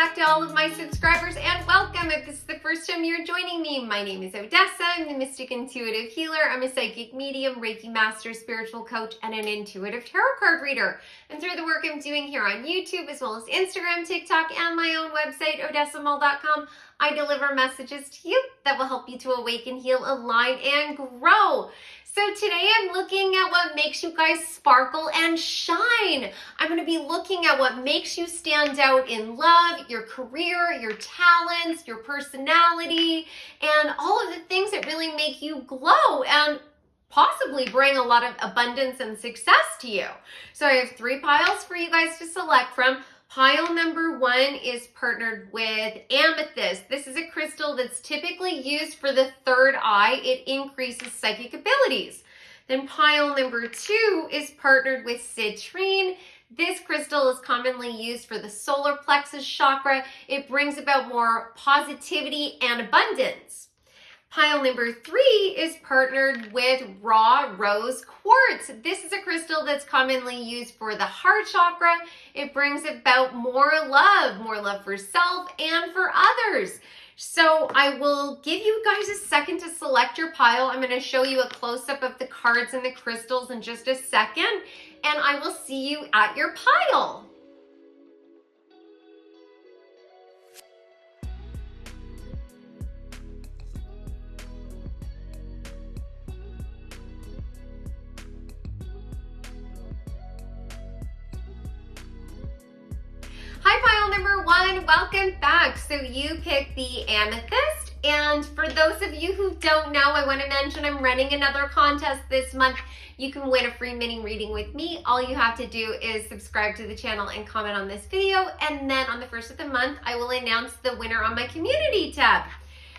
back to all of my subscribers, and welcome if this is the first time you're joining me. My name is Odessa. I'm the Mystic Intuitive Healer. I'm a psychic medium, Reiki master, spiritual coach, and an intuitive tarot card reader. And through the work I'm doing here on YouTube, as well as Instagram, TikTok, and my own website, odessamall.com, I deliver messages to you that will help you to awaken, heal, align, and grow. So today I'm looking at what makes you guys sparkle and shine. I'm going to be looking at what makes you stand out in love, your career, your talents, your personality, and all of the things that really make you glow and possibly bring a lot of abundance and success to you. So I have 3 piles for you guys to select from. Pile number 1 is partnered with amethyst. This is a crystal that's typically used for the third eye. It increases psychic abilities. Then pile number 2 is partnered with citrine. This crystal is commonly used for the solar plexus chakra. It brings about more positivity and abundance. Pile number 3 is partnered with raw rose quartz. This is a crystal that's commonly used for the heart chakra. It brings about more love for self and for others. So I will give you guys a second to select your pile. I'm going to show you a close-up of the cards and the crystals in just a second, and I will see you at your pile. Hi, pile number 1, welcome back. So you picked the amethyst, and for those of you who don't know, I want to mention I'm running another contest this month. You can win a free mini reading with me. All you have to do is subscribe to the channel and comment on this video, and then on the first of the month, I will announce the winner on my community tab.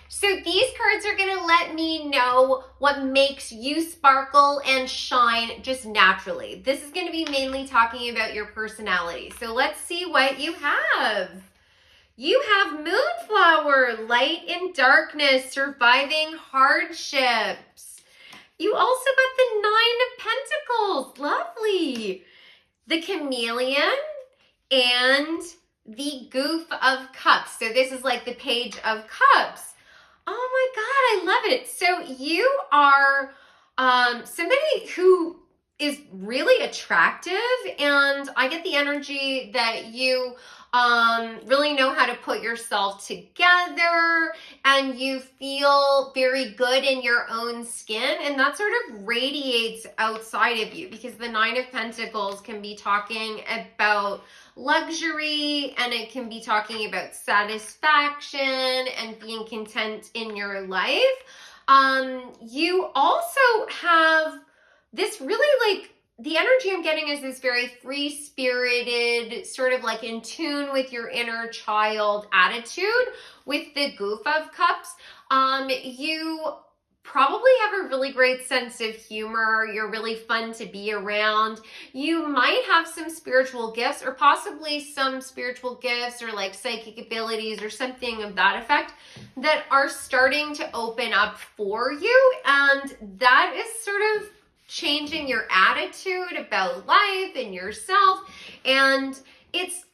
So these cards are going to let me know what makes you sparkle and shine just naturally. This is going to be mainly talking about your personality. So let's see what you have. You have Moonflower, light in darkness, surviving hardships. You also got the 9 of Pentacles, lovely. The Chameleon and the Goof of Cups. So this is like the Page of Cups. Oh my God, I love it. So you are somebody who is really attractive, and I get the energy that you really know how to put yourself together, and you feel very good in your own skin, and that sort of radiates outside of you, because the 9 of Pentacles can be talking about luxury, and it can be talking about satisfaction and being content in your life. You also have this really, like, the energy I'm getting is this very free-spirited, sort of like in tune with your inner child attitude with the Goof of Cups. You probably have a really great sense of humor. You're really fun to be around. You might have some spiritual gifts, or possibly some spiritual gifts or like psychic abilities or something of that effect that are starting to open up for you. And that is sort of changing your attitude about life and yourself. And it's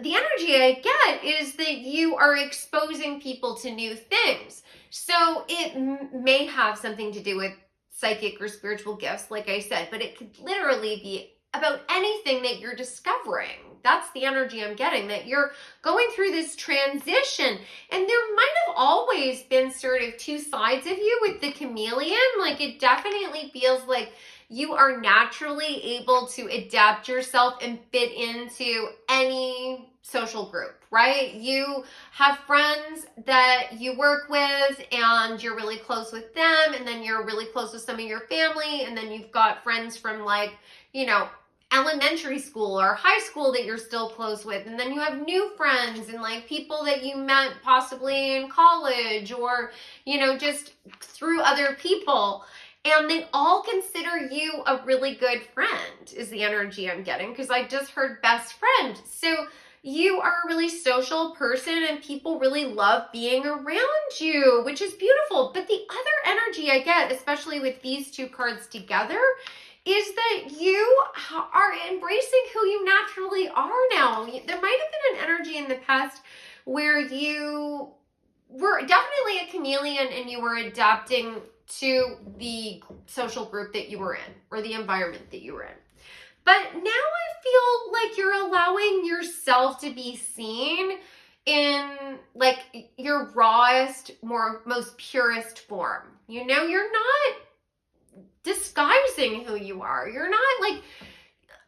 the energy I get is that you are exposing people to new things. So it may have something to do with psychic or spiritual gifts, like I said, but it could literally be about anything that you're discovering. That's the energy I'm getting, that you're going through this transition. And there might have always been sort of 2 sides of you with the chameleon. Like, it definitely feels like you are naturally able to adapt yourself and fit into any social group, right? You have friends that you work with and you're really close with them, and then you're really close with some of your family, and then you've got friends from, like, you know, elementary school or high school that you're still close with, and then you have new friends and like people that you met possibly in college or, you know, just through other people. And they all consider you a really good friend is the energy I'm getting, because I just heard best friend. So you are a really social person and people really love being around you, which is beautiful. But the other energy I get, especially with these 2 cards together, is that you are embracing who you naturally are now. There might have been an energy in the past where you were definitely a chameleon and you were adapting to the social group that you were in or the environment that you were in. But now I feel like you're allowing yourself to be seen in like your rawest, most purest form. You know, you're not disguising who you are. You're not like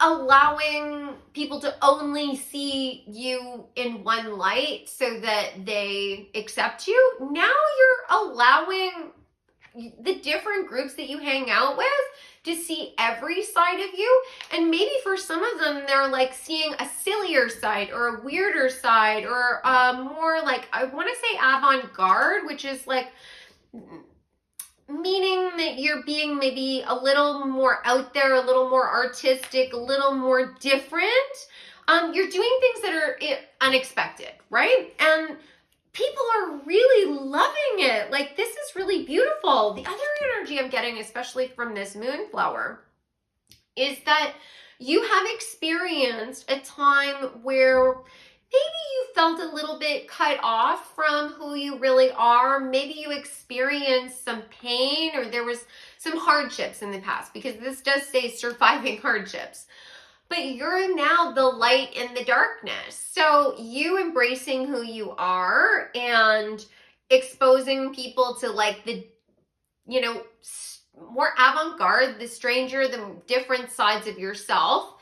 allowing people to only see you in one light so that they accept you. Now you're allowing the different groups that you hang out with to see every side of you. And maybe for some of them, they're like seeing a sillier side or a weirder side or more like, I want to say avant-garde, which is like meaning that you're being maybe a little more out there, a little more artistic, a little more different. You're doing things that are unexpected, right? And people are really loving it. Like, this is really beautiful. The other energy I'm getting, especially from this moonflower, is that you have experienced a time where maybe you felt a little bit cut off from who you really are. Maybe you experienced some pain or there was some hardships in the past, because this does say surviving hardships. But you're now the light in the darkness. So you embracing who you are and exposing people to like the, you know, more avant-garde, the stranger, the different sides of yourself,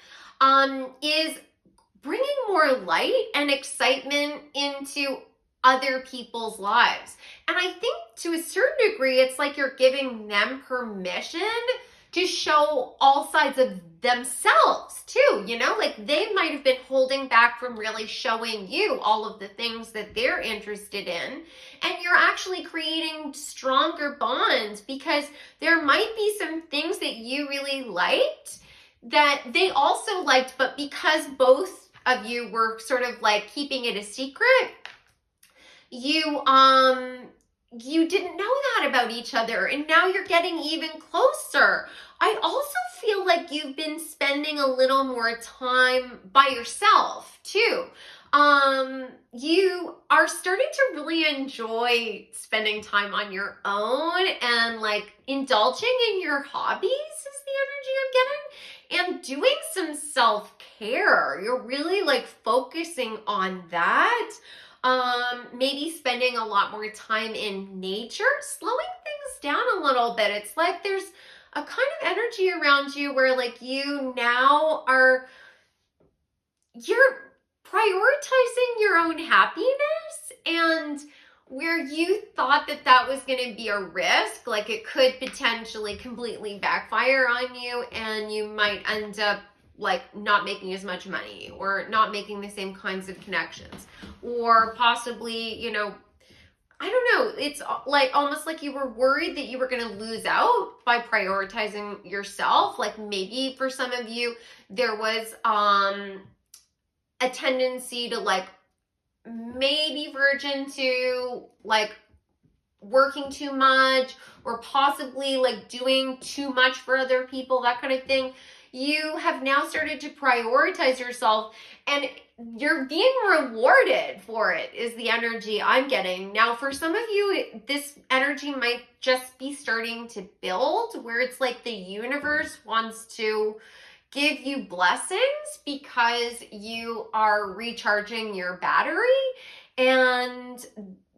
is bringing more light and excitement into other people's lives. And I think to a certain degree, it's like you're giving them permission to show all sides of themselves too, you know, like they might have been holding back from really showing you all of the things that they're interested in. And you're actually creating stronger bonds because there might be some things that you really liked that they also liked, but because both of you were sort of like keeping it a secret, you didn't know that about each other, and now you're getting even closer. I also feel like you've been spending a little more time by yourself too. You are starting to really enjoy spending time on your own and like indulging in your hobbies is the energy I'm getting, and doing some self-care. You're really like focusing on that. Maybe spending a lot more time in nature, slowing things down a little bit. It's like there's a kind of energy around you where like you now you're prioritizing your own happiness, and where you thought that that was going to be a risk, like it could potentially completely backfire on you and you might end up like not making as much money or not making the same kinds of connections, or possibly, you know, I don't know, it's like almost like you were worried that you were going to lose out by prioritizing yourself. Like maybe for some of you there was a tendency to like maybe verge into like working too much, or possibly like doing too much for other people, that kind of thing. You have now started to prioritize yourself, and you're being rewarded for it is the energy I'm getting. Now, for some of you, this energy might just be starting to build, where it's like the universe wants to give you blessings because you are recharging your battery, and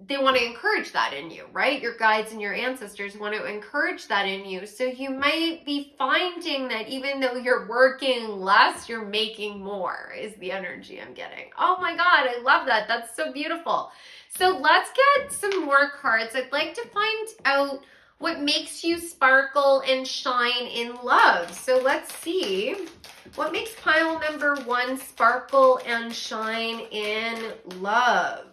they want to encourage that in you, right? Your guides and your ancestors want to encourage that in you. So you might be finding that even though you're working less, you're making more is the energy I'm getting. Oh my God, I love that. That's so beautiful. So let's get some more cards. I'd like to find out what makes you sparkle and shine in love. So let's see what makes pile number 1 sparkle and shine in love.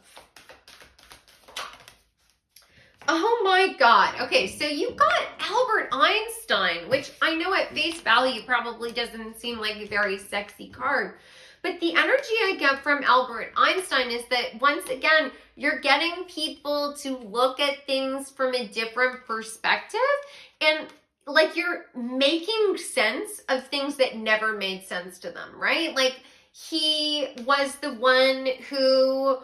Oh my God. Okay, so you got Albert Einstein, which I know at face value probably doesn't seem like a very sexy card. But the energy I get from Albert Einstein is that, once again, you're getting people to look at things from a different perspective. And like like you're making sense of things that never made sense to them, right? Like he was the one who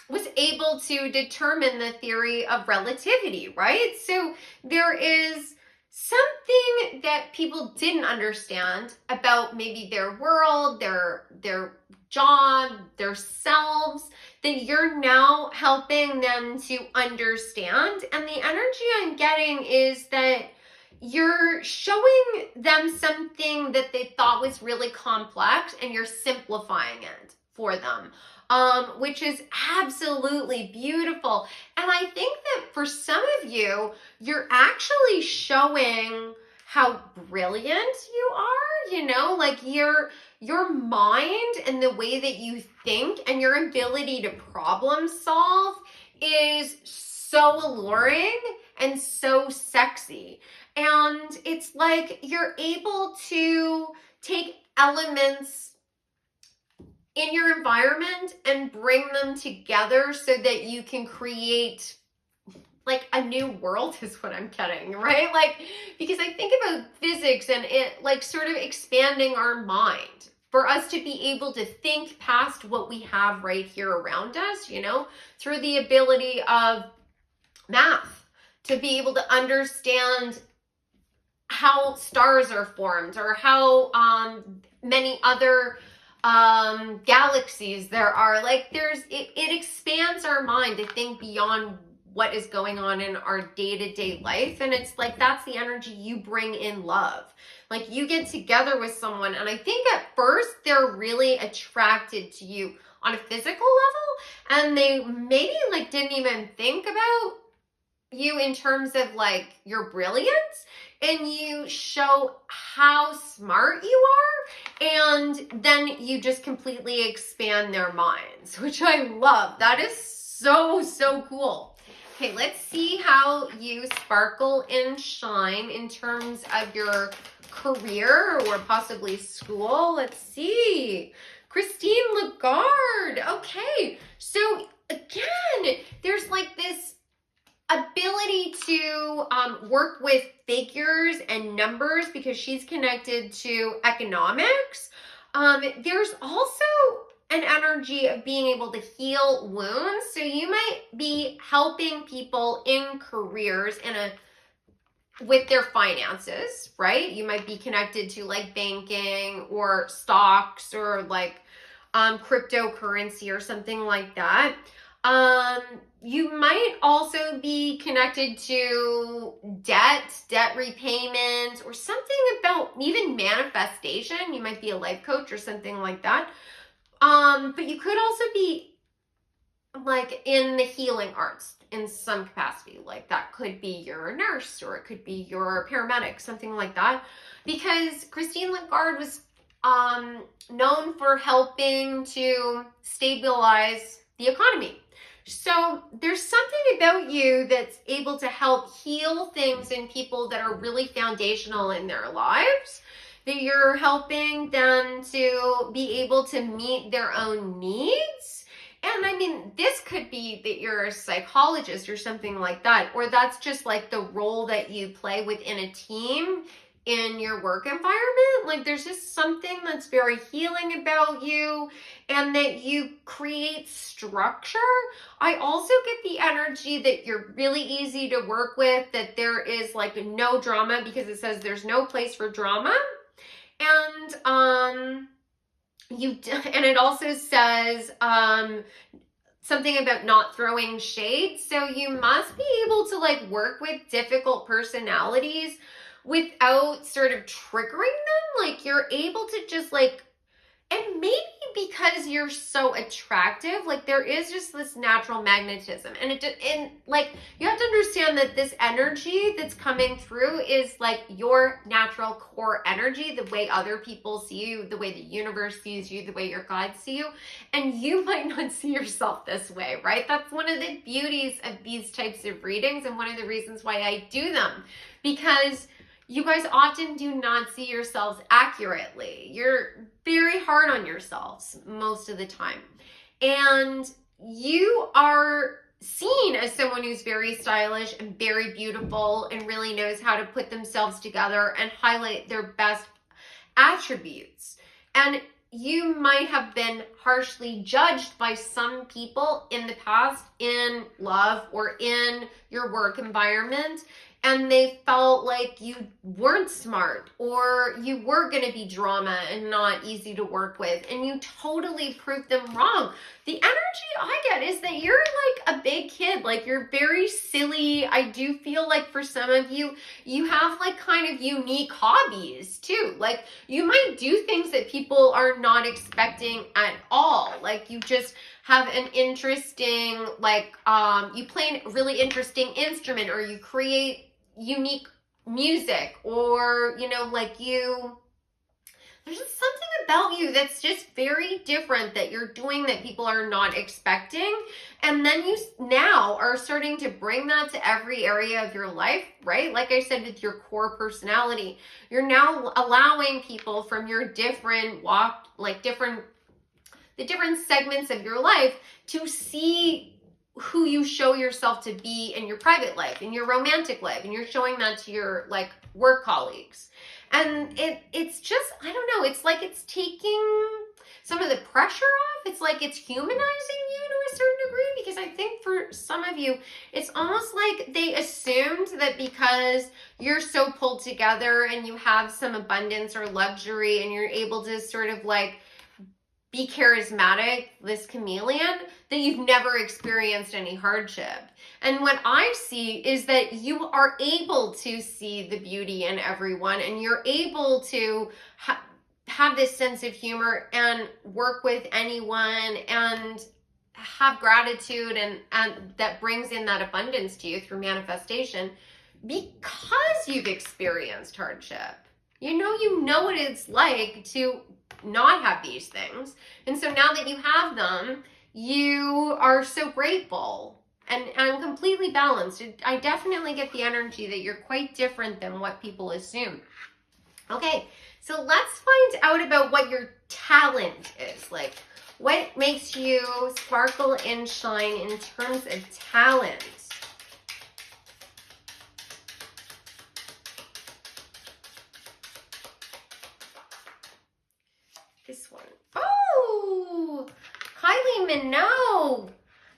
was able to determine the theory of relativity, right? So there is something that people didn't understand about maybe their world, their job, their selves, that you're now helping them to understand. And the energy I'm getting is that you're showing them something that they thought was really complex and you're simplifying it for them, which is absolutely beautiful. And I think that for some of you, you're actually showing how brilliant you are, you know, like your mind and the way that you think and your ability to problem solve is so alluring and so sexy. And it's like you're able to take elements in your environment and bring them together so that you can create like a new world is what I'm getting, right? Like, because I think about physics and it like sort of expanding our mind for us to be able to think past what we have right here around us, you know, through the ability of math, to be able to understand how stars are formed or how many other galaxies there are. Like it expands our mind to think beyond what is going on in our day-to-day life. And it's like that's the energy you bring in love. Like you get together with someone and I think at first they're really attracted to you on a physical level and they maybe like didn't even think about you in terms of like your brilliance, and you show how smart you are, and then you just completely expand their minds, which I love. That is so cool. Okay, let's see how you sparkle and shine in terms of your career or possibly school. Let's see. Christine Lagarde. Okay, so again, there's like this ability to work with figures and numbers because she's connected to economics. There's also an energy of being able to heal wounds. So you might be helping people in careers with their finances, right? You might be connected to like banking or stocks or like cryptocurrency or something like that. You might also be connected to debt repayment, or something about even manifestation. You might be a life coach or something like that. But you could also be like in the healing arts in some capacity. Like that could be you're a nurse or it could be you're a paramedic, something like that. Because Christine Lagarde was known for helping to stabilize the economy. So there's something about you that's able to help heal things in people that are really foundational in their lives, that you're helping them to be able to meet their own needs. And I mean, this could be that you're a psychologist or something like that, or that's just like the role that you play within a team in your work environment. Like there's just something that's very healing about you and that you create structure. I also get the energy that you're really easy to work with, that there is like no drama, because it says there's no place for drama. And it also says something about not throwing shade. So you must be able to like work with difficult personalities without sort of triggering them. Like you're able to just like, and maybe because you're so attractive, like there is just this natural magnetism, and like you have to understand that this energy that's coming through is like your natural core energy, the way other people see you, the way the universe sees you, the way your guides see you, and you might not see yourself this way, right? That's one of the beauties of these types of readings, and one of the reasons why I do them, because you guys often do not see yourselves accurately. You're very hard on yourselves most of the time. And you are seen as someone who's very stylish and very beautiful and really knows how to put themselves together and highlight their best attributes. And you might have been harshly judged by some people in the past in love or in your work environment, and they felt like you weren't smart or you were going to be drama and not easy to work with, and you totally proved them wrong. The energy I get is that you're like a big kid, like you're very silly. I do feel like for some of you, you have like kind of unique hobbies too. Like you might do things that people are not expecting at all. Like you just have an interesting, like you play a really interesting instrument, or you create unique music, or you know, like there's just something about you that's just very different that you're doing that people are not expecting. And then you now are starting to bring that to every area of your life, right? Like I said, with your core personality, you're now allowing people from your different walk, like the different segments of your life to see who you show yourself to be in your private life, in your romantic life, and you're showing that to your like work colleagues. And it's just, I don't know, it's like it's taking some of the pressure off. It's like it's humanizing you to a certain degree, because I think for some of you, it's almost like they assumed that because you're so pulled together and you have some abundance or luxury and you're able to sort of like be charismatic, this chameleon, that you've never experienced any hardship. And what I see is that you are able to see the beauty in everyone, and you're able to have this sense of humor and work with anyone and have gratitude, and that brings in that abundance to you through manifestation because you've experienced hardship. You know what it's like to not have these things. And so now that you have them, you are so grateful and completely balanced. I definitely get the energy that you're quite different than what people assume. Okay, so let's find out about what your talent is. Like, what makes you sparkle and shine in terms of talent? This one. Oh, Kylie Minogue.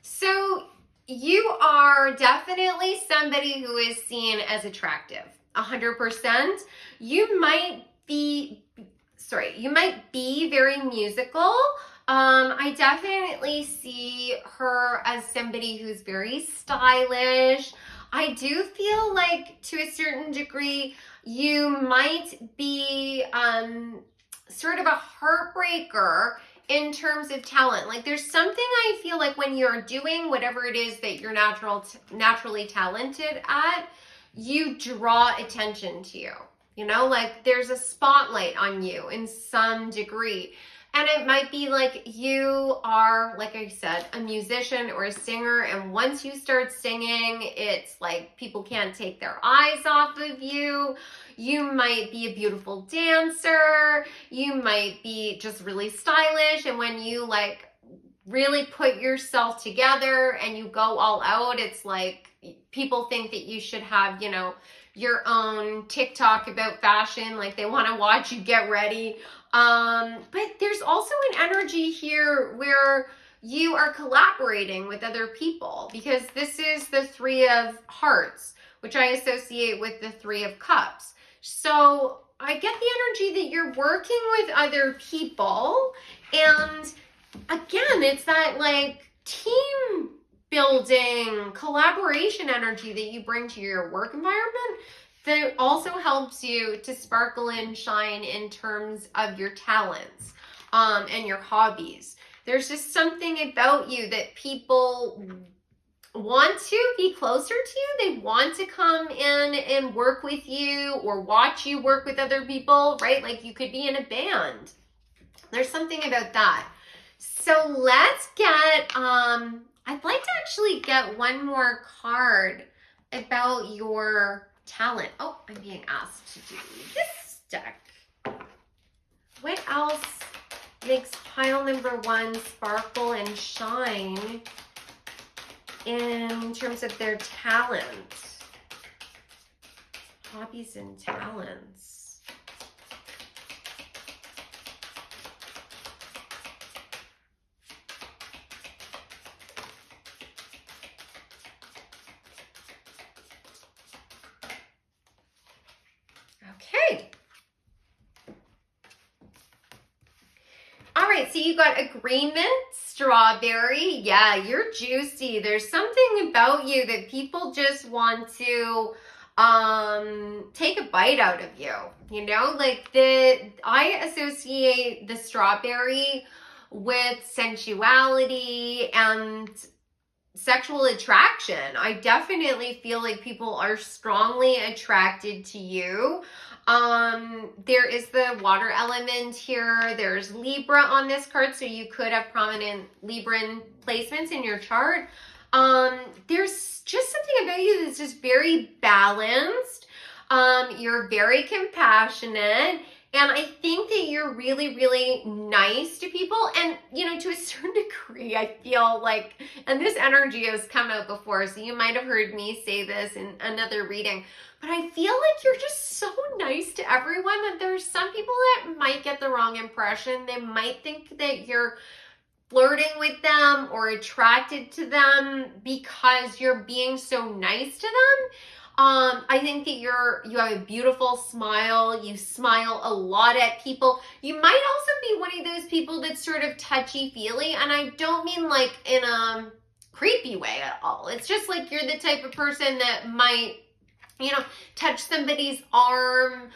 So you are definitely somebody who is seen as attractive. 100%. You might be very musical. I definitely see her as somebody who's very stylish. I do feel like to a certain degree, you might be sort of a heartbreaker in terms of talent. Like there's something I feel like when you're doing whatever it is that you're naturally talented at, you draw attention to you. You know, like there's a spotlight on you in some degree. And it might be like you are, like I said, a musician or a singer, and once you start singing, it's like people can't take their eyes off of you. You might be a beautiful dancer. You might be just really stylish. And when you like really put yourself together and you go all out, it's like people think that you should have, you know, your own TikTok about fashion. Like they want to watch you get ready. But there's also an energy here where you are collaborating with other people, because this is the Three of Hearts, which I associate with the Three of Cups. So I get the energy that you're working with other people. And again, it's that like team building, collaboration energy that you bring to your work environment that also helps you to sparkle and shine in terms of your talents and your hobbies. There's just something about you that people want to be closer to you. They want to come in and work with you or watch you work with other people, right? Like you could be in a band. There's something about that. So let's get, I'd like to actually get one more card about your talent. Oh, I'm being asked to do this deck. What else makes pile number one sparkle and shine in terms of their talent, hobbies and talents. Okay. All right, so you got agreement, strawberry. Yeah, you're juicy. There's something about you that people just want to take a bite out of you. You know, like I associate the strawberry with sensuality and sexual attraction. I definitely feel like people are strongly attracted to you. There is the water element here. There's Libra on this card, so you could have prominent Libran placements in your chart. There's just something about you that's just very balanced. You're very compassionate. And I think that you're really, really nice to people. And, you know, to a certain degree, I feel like, and this energy has come out before, so you might have heard me say this in another reading, but I feel like you're just so nice to everyone that there's some people that might get the wrong impression. They might think that you're flirting with them or attracted to them because you're being so nice to them. I think that you have a beautiful smile. You smile a lot at people. You might also be one of those people that's sort of touchy-feely, and I don't mean like in a creepy way at all. It's just like you're the type of person that might, you know, touch somebody's arm,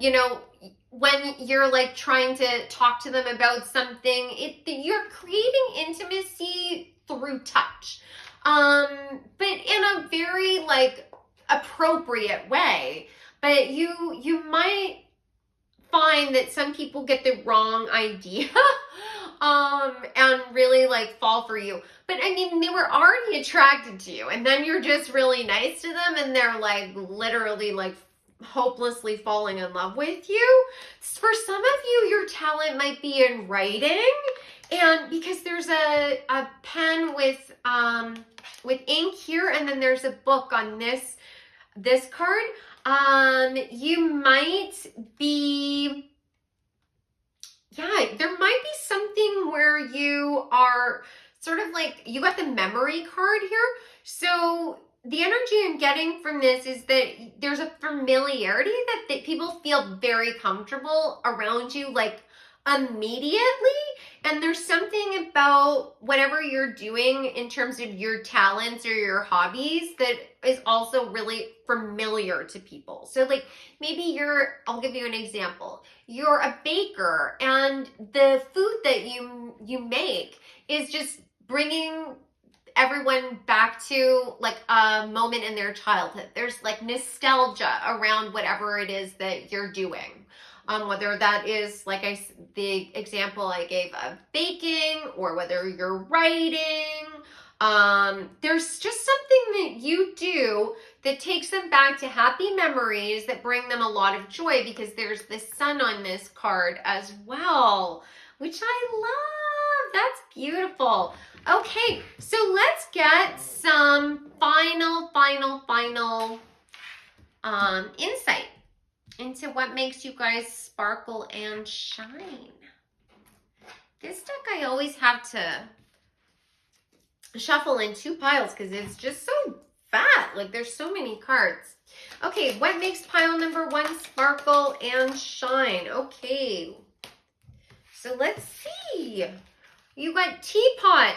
you know, when you're like trying to talk to them about something. You're creating intimacy through touch. But in a very like appropriate way. But you might find that some people get the wrong idea and really like fall for you. But I mean, they were already attracted to you, and then you're just really nice to them, and they're like literally like hopelessly falling in love with you. For some of you, your talent might be in writing, and because there's a pen with ink here, and then there's a book on this card. You might be, yeah, there might be something where you are sort of like, you got the memory card here. So the energy I'm getting from this is that there's a familiarity that people feel very comfortable around you, like immediately. And there's something about whatever you're doing in terms of your talents or your hobbies that is also really familiar to people. So like maybe I'll give you an example. You're a baker, and the food that you make is just bringing everyone back to like a moment in their childhood. There's like nostalgia around whatever it is that you're doing. Whether that is like the example I gave of baking, or whether you're writing, there's just something that you do that takes them back to happy memories that bring them a lot of joy, because there's the sun on this card as well, which I love. That's beautiful. Okay, so let's get some final insight into what makes you guys sparkle and shine. This deck I always have to shuffle in two piles because it's just so fat. Like there's so many cards. Okay, what makes pile number 1 sparkle and shine? Okay, so let's see. You got teapot.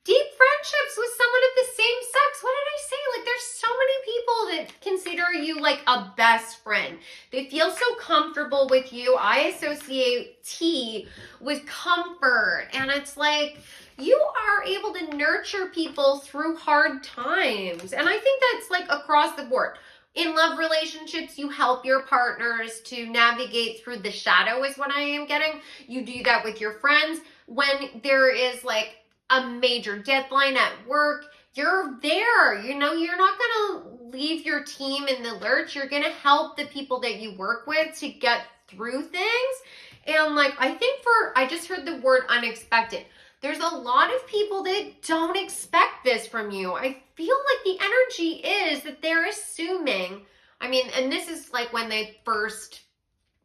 Deep friendships with someone of the same sex. What did I say? Like there's so many people that consider you like a best friend. They feel so comfortable with you. I associate tea with comfort. And it's like you are able to nurture people through hard times. And I think that's like across the board. In love relationships, you help your partners to navigate through the shadow is what I am getting. You do that with your friends. When there is like a major deadline at work, you're there. You know, you're not going to leave your team in the lurch. You're going to help the people that you work with to get through things. And like, I think I just heard the word unexpected. There's a lot of people that don't expect this from you. I feel like the energy is that they're assuming, I mean, and this is like when they first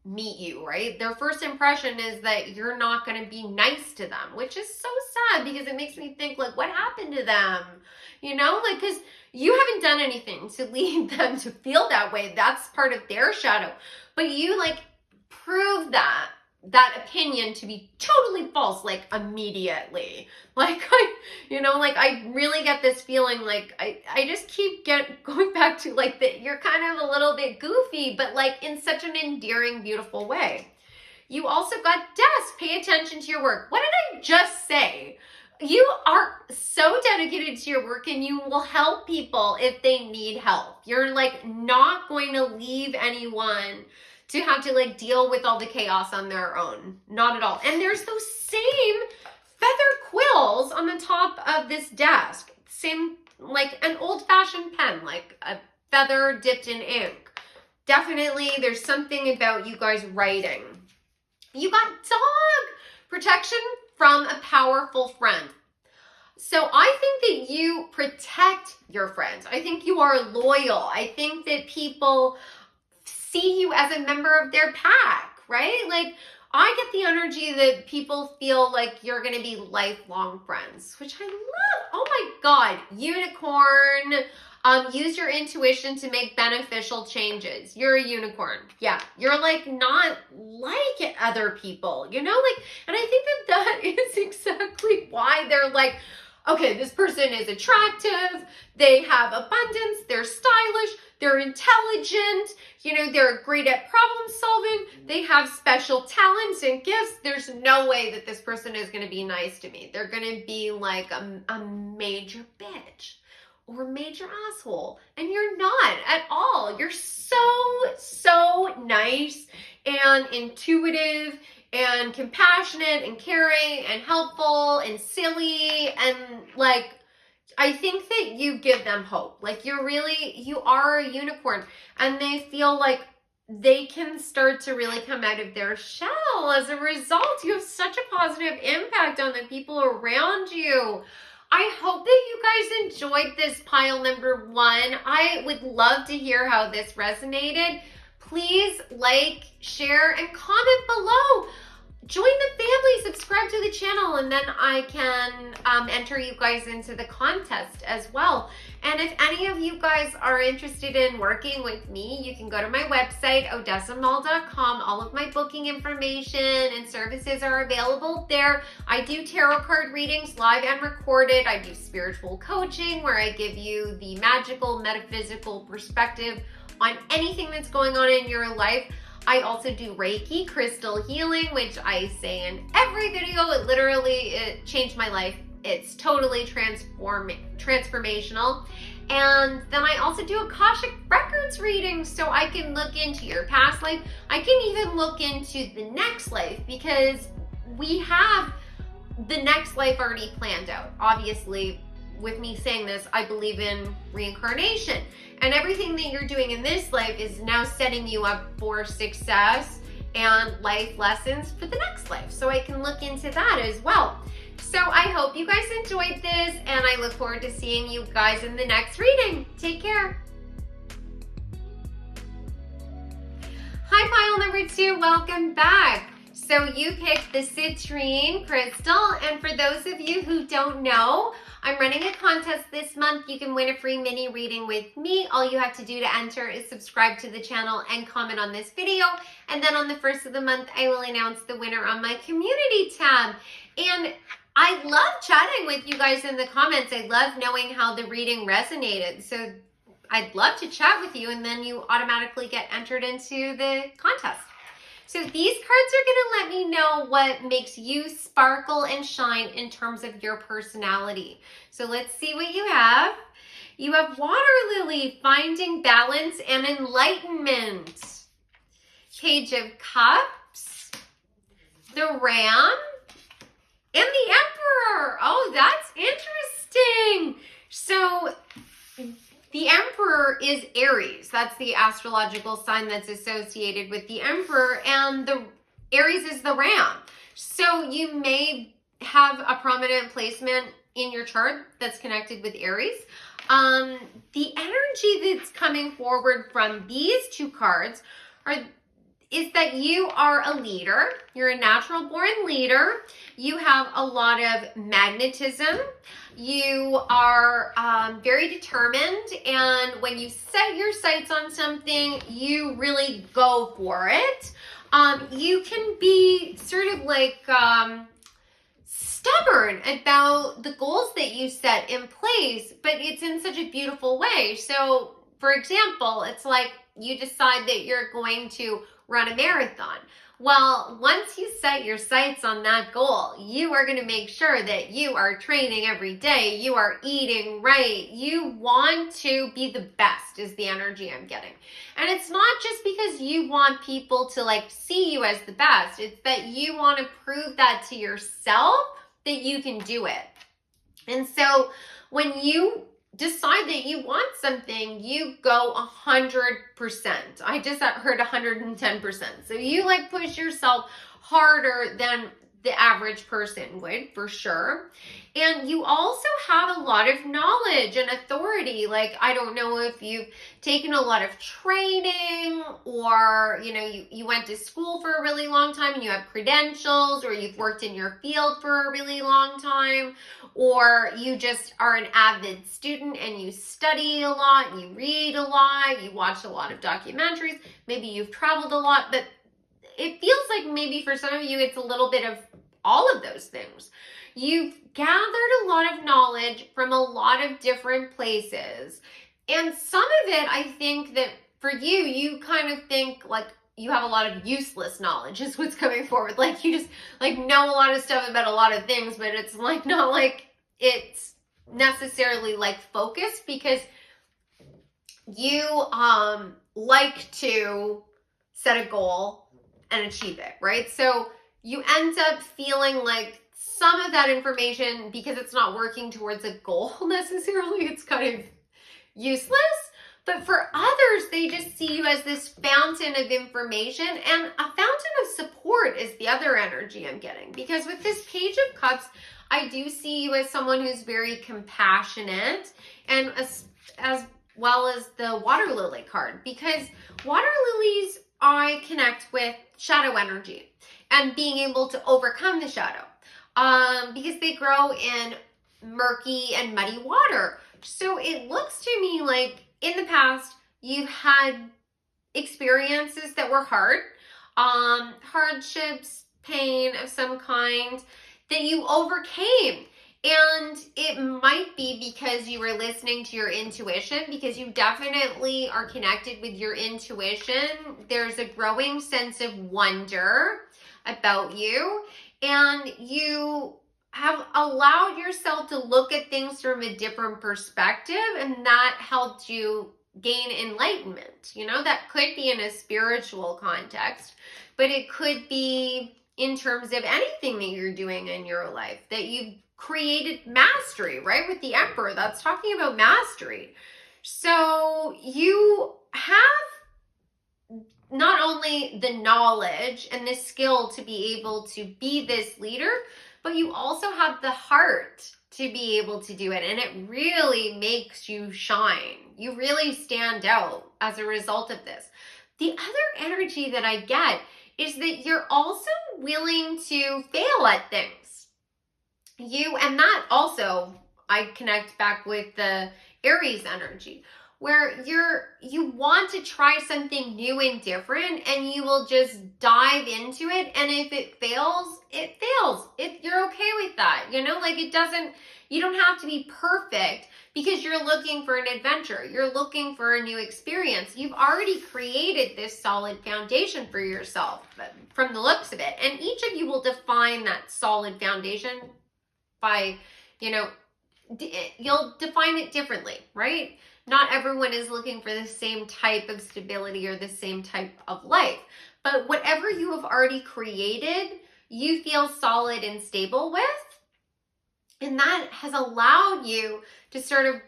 meet you, right? Their first impression is that you're not going to be nice to them, which is so sad because it makes me think, like, what happened to them? You know, like, because you haven't done anything to lead them to feel that way. That's part of their shadow. But you, like, prove that opinion to be totally false, like, immediately. Like, I really get this feeling, like, I just keep going back to, like, that you're kind of a little bit goofy, but, like, in such an endearing, beautiful way. You also got Death. Pay attention to your work. What did I just say? You are so dedicated to your work and you will help people if they need help. You're, like, not going to leave anyone to have to, like, deal with all the chaos on their own. Not at all. And there's those same feather quills on the top of this desk. Same, like an old-fashioned pen, like a feather dipped in ink. Definitely, there's something about you guys writing. You got dog protection from a powerful friend. So I think that you protect your friends. I think you are loyal. I think that people see you as a member of their pack, right? Like, I get the energy that people feel like you're going to be lifelong friends, which I love. Oh my God, unicorn. Use your intuition to make beneficial changes. You're a unicorn. Yeah, you're, like, not like other people, you know? Like, and I think that is exactly why they're like, okay, this person is attractive, they have abundance, they're stylish, they're intelligent, you know, they're great at problem solving, they have special talents and gifts. There's no way that this person is going to be nice to me. They're going to be like a major bitch or major asshole. And you're not at all. You're so nice and intuitive and compassionate and caring and helpful and silly, and, like, I think that you give them hope. Like, you are a unicorn, and they feel like they can start to really come out of their shell as a result. You have such a positive impact on the people around you. I hope that you guys enjoyed this pile number 1. I would love to hear how this resonated. Please like, share, and comment below. Join the family, subscribe to the channel, and then I can enter you guys into the contest as well. And if any of you guys are interested in working with me, you can go to my website, odessamall.com. All of my booking information and services are available there. I do tarot card readings, live and recorded. I do spiritual coaching, where I give you the magical, metaphysical perspective on anything that's going on in your life. I also do Reiki, crystal healing, which I say in every video. It changed my life. It's totally transformational. And then I also do Akashic Records readings, so I can look into your past life. I can even look into the next life, because we have the next life already planned out. Obviously, with me saying this, I believe in reincarnation, and everything that you're doing in this life is now setting you up for success and life lessons for the next life. So I can look into that as well. So I hope you guys enjoyed this, and I look forward to seeing you guys in the next reading. Take care. Hi, pile number 2, welcome back. So you picked the citrine crystal, and for those of you who don't know, I'm running a contest this month. You can win a free mini reading with me. All you have to do to enter is subscribe to the channel and comment on this video. And then on the first of the month, I will announce the winner on my community tab. And I love chatting with you guys in the comments. I love knowing how the reading resonated. So I'd love to chat with you, and then you automatically get entered into the contest. So these cards are going to let me know what makes you sparkle and shine in terms of your personality. So let's see what you have. You have Water Lily, finding balance and enlightenment. Page of Cups, the Ram, and the Emperor. Oh, that's interesting. So the Emperor is Aries. That's the astrological sign that's associated with the Emperor, and the Aries is the Ram. So you may have a prominent placement in your chart that's connected with Aries, the energy that's coming forward from these two cards is that you are a leader. You're a natural born leader. You have a lot of magnetism. You are very determined. And when you set your sights on something, you really go for it. You can be sort of like stubborn about the goals that you set in place, but it's in such a beautiful way. So, for example, it's like you decide that you're going to run a marathon. Well, once you set your sights on that goal, you are going to make sure that you are training every day, you are eating right, you want to be the best is the energy I'm getting. And it's not just because you want people to like see you as the best, it's that you want to prove that to yourself that you can do it. And so when you decide that you want something, you go 100%. I just heard 110%. So you like push yourself harder than the average person would, for sure. And you also have a lot of knowledge and authority. Like, I don't know if you've taken a lot of training, or, you know, you went to school for a really long time and you have credentials, or you've worked in your field for a really long time, or you just are an avid student and you study a lot, and you read a lot, you watch a lot of documentaries, maybe you've traveled a lot, but it feels like maybe for some of you it's a little bit of all of those things. You've gathered a lot of knowledge from a lot of different places. And some of it, I think that for you, you kind of think like you have a lot of useless knowledge is what's coming forward. Like you just like know a lot of stuff about a lot of things, but it's like not like it's necessarily like focused, because you like to set a goal and achieve it, right? So you end up feeling like some of that information, because it's not working towards a goal necessarily, it's kind of useless. But for others, they just see you as this fountain of information, and a fountain of support is the other energy I'm getting. Because with this Page of Cups, I do see you as someone who's very compassionate, and as well as the Water Lily card, because water lilies I connect with shadow energy and being able to overcome the shadow, because they grow in murky and muddy water. So it looks to me like in the past you've had experiences that were hard, hardships, pain of some kind that you overcame. And it might be because you were listening to your intuition, because you definitely are connected with your intuition. There's a growing sense of wonder about you, and you have allowed yourself to look at things from a different perspective, and that helped you gain enlightenment. You know, that could be in a spiritual context, but it could be in terms of anything that you're doing in your life, that you've created mastery, right? With the Emperor, that's talking about mastery. So you have not only the knowledge and the skill to be able to be this leader, but you also have the heart to be able to do it. And it really makes you shine. You really stand out as a result of this. The other energy that I get is that you're also willing to fail at things. And that also, I connect back with the Aries energy, where you want to try something new and different, and you will just dive into it. And if it fails, it fails. You're okay with that. You know, like you don't have to be perfect, because you're looking for an adventure. You're looking for a new experience. You've already created this solid foundation for yourself from the looks of it. And each of you will define that solid foundation by, you'll define it differently, right? Not everyone is looking for the same type of stability or the same type of life. But whatever you have already created, you feel solid and stable with. And that has allowed you to sort of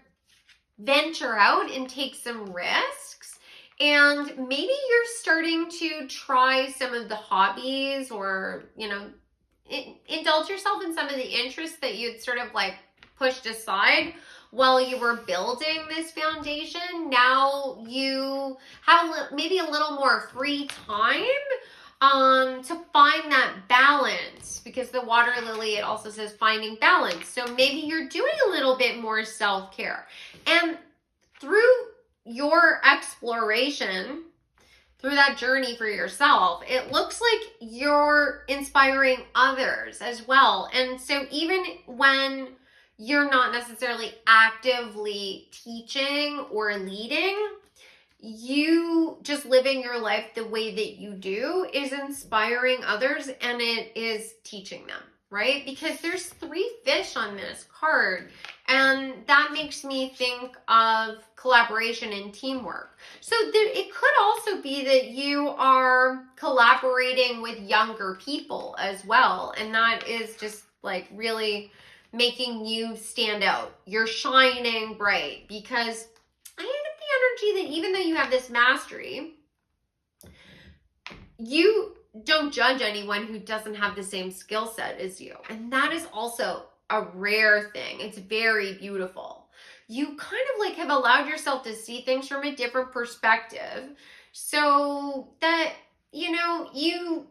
venture out and take some risks. And maybe you're starting to try some of the hobbies or, indulge yourself in some of the interests that you'd sort of like pushed aside while you were building this foundation. Now you have maybe a little more free time to find that balance, because the water lily, it also says finding balance. So maybe you're doing a little bit more self-care, and through your exploration, through that journey for yourself, it looks like you're inspiring others as well. And so even when you're not necessarily actively teaching or leading, you just living your life the way that you do is inspiring others, and it is teaching them, right? Because there's 3 fish on this card, and that makes me think of collaboration and teamwork. So it could also be that you are collaborating with younger people as well, and that is just like really making you stand out. You're shining bright, because I get the energy that even though you have this mastery, you don't judge anyone who doesn't have the same skill set as you. And that is also a rare thing. It's very beautiful. You kind of like have allowed yourself to see things from a different perspective, so that, you know, you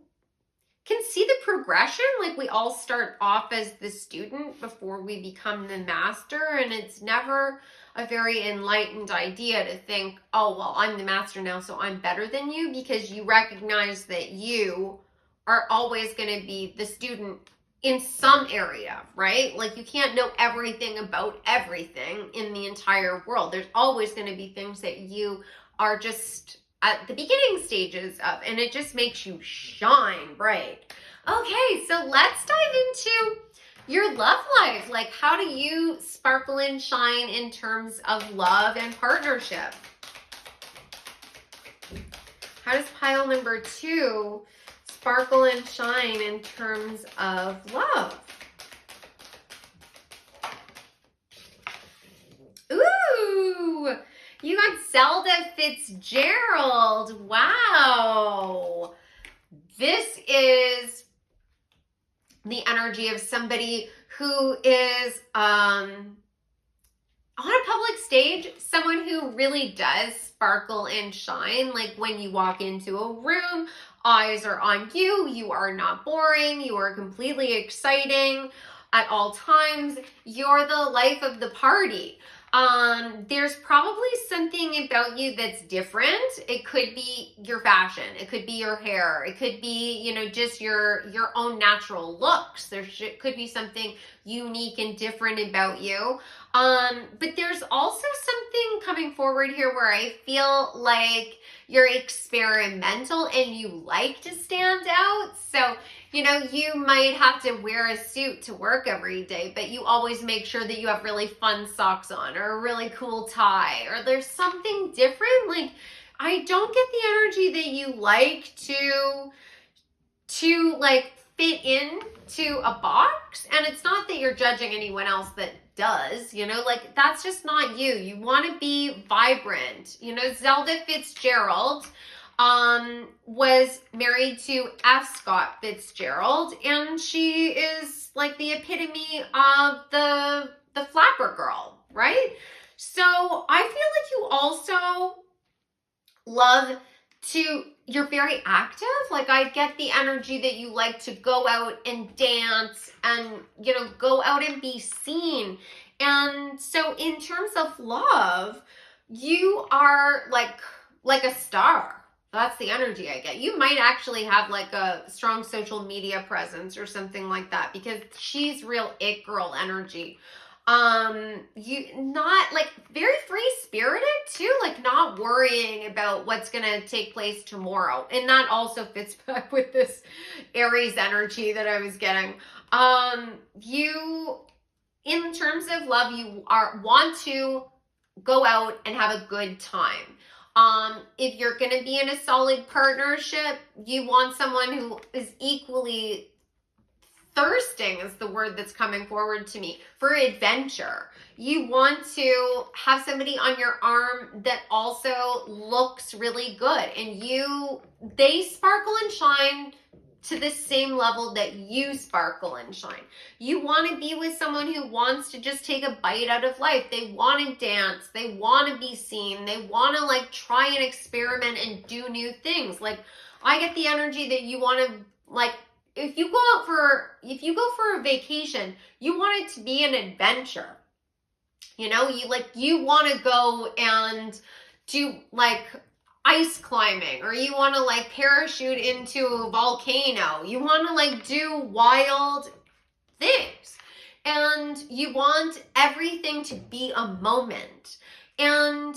can see the progression. Like, we all start off as the student before we become the master, and it's never a very enlightened idea to think, oh, well, I'm the master now, so I'm better than you, because you recognize that you are always going to be the student in some area, right? Like, you can't know everything about everything in the entire world. There's always going to be things that you are just at the beginning stages of, and it just makes you shine bright. Okay, so let's dive into your love life. Like, how do you sparkle and shine in terms of love and partnership? How does pile number 2 sparkle and shine in terms of love? Ooh, you got Zelda Fitzgerald. Wow. This is the energy of somebody who is on a public stage, someone who really does sparkle and shine. Like, when you walk into a room, eyes are on you. You are not boring. You are completely exciting at all times. You're the life of the party. There's probably something about you that's different. It could be your fashion. It could be your hair. It could be, you know, just your own natural looks. There could be something unique and different about you. But there's also something coming forward here where I feel like you're experimental and you like to stand out. So, you know, you might have to wear a suit to work every day, but you always make sure that you have really fun socks on, or a really cool tie, or there's something different. Like, I don't get the energy that you like to like fit into a box. And it's not that you're judging anyone else that does, you know, like, that's just not you. You want to be vibrant. You know, Zelda Fitzgerald was married to F. Scott Fitzgerald, and she is like the epitome of the flapper girl, right? So I feel like you also love to, you're very active. Like, I get the energy that you like to go out and dance and, you know, go out and be seen. And so in terms of love, you are like a star. That's the energy I get. You might actually have like a strong social media presence or something like that, because she's real it girl energy. You not like very free spirited too, like not worrying about what's gonna take place tomorrow. And that also fits back with this Aries energy that I was getting. You, in terms of love, you want to go out and have a good time. If you're going to be in a solid partnership, you want someone who is equally thirsting, is the word that's coming forward to me, for adventure. You want to have somebody on your arm that also looks really good, and they sparkle and shine to the same level that you sparkle and shine. You want to be with someone who wants to just take a bite out of life. They want to dance. They want to be seen. They want to like try and experiment and do new things. Like I get the energy that you want to like, if you go for a vacation, you want it to be an adventure. You know, you want to go and do like ice climbing, or you want to like parachute into a volcano. You want to like do wild things, and you want everything to be a moment. And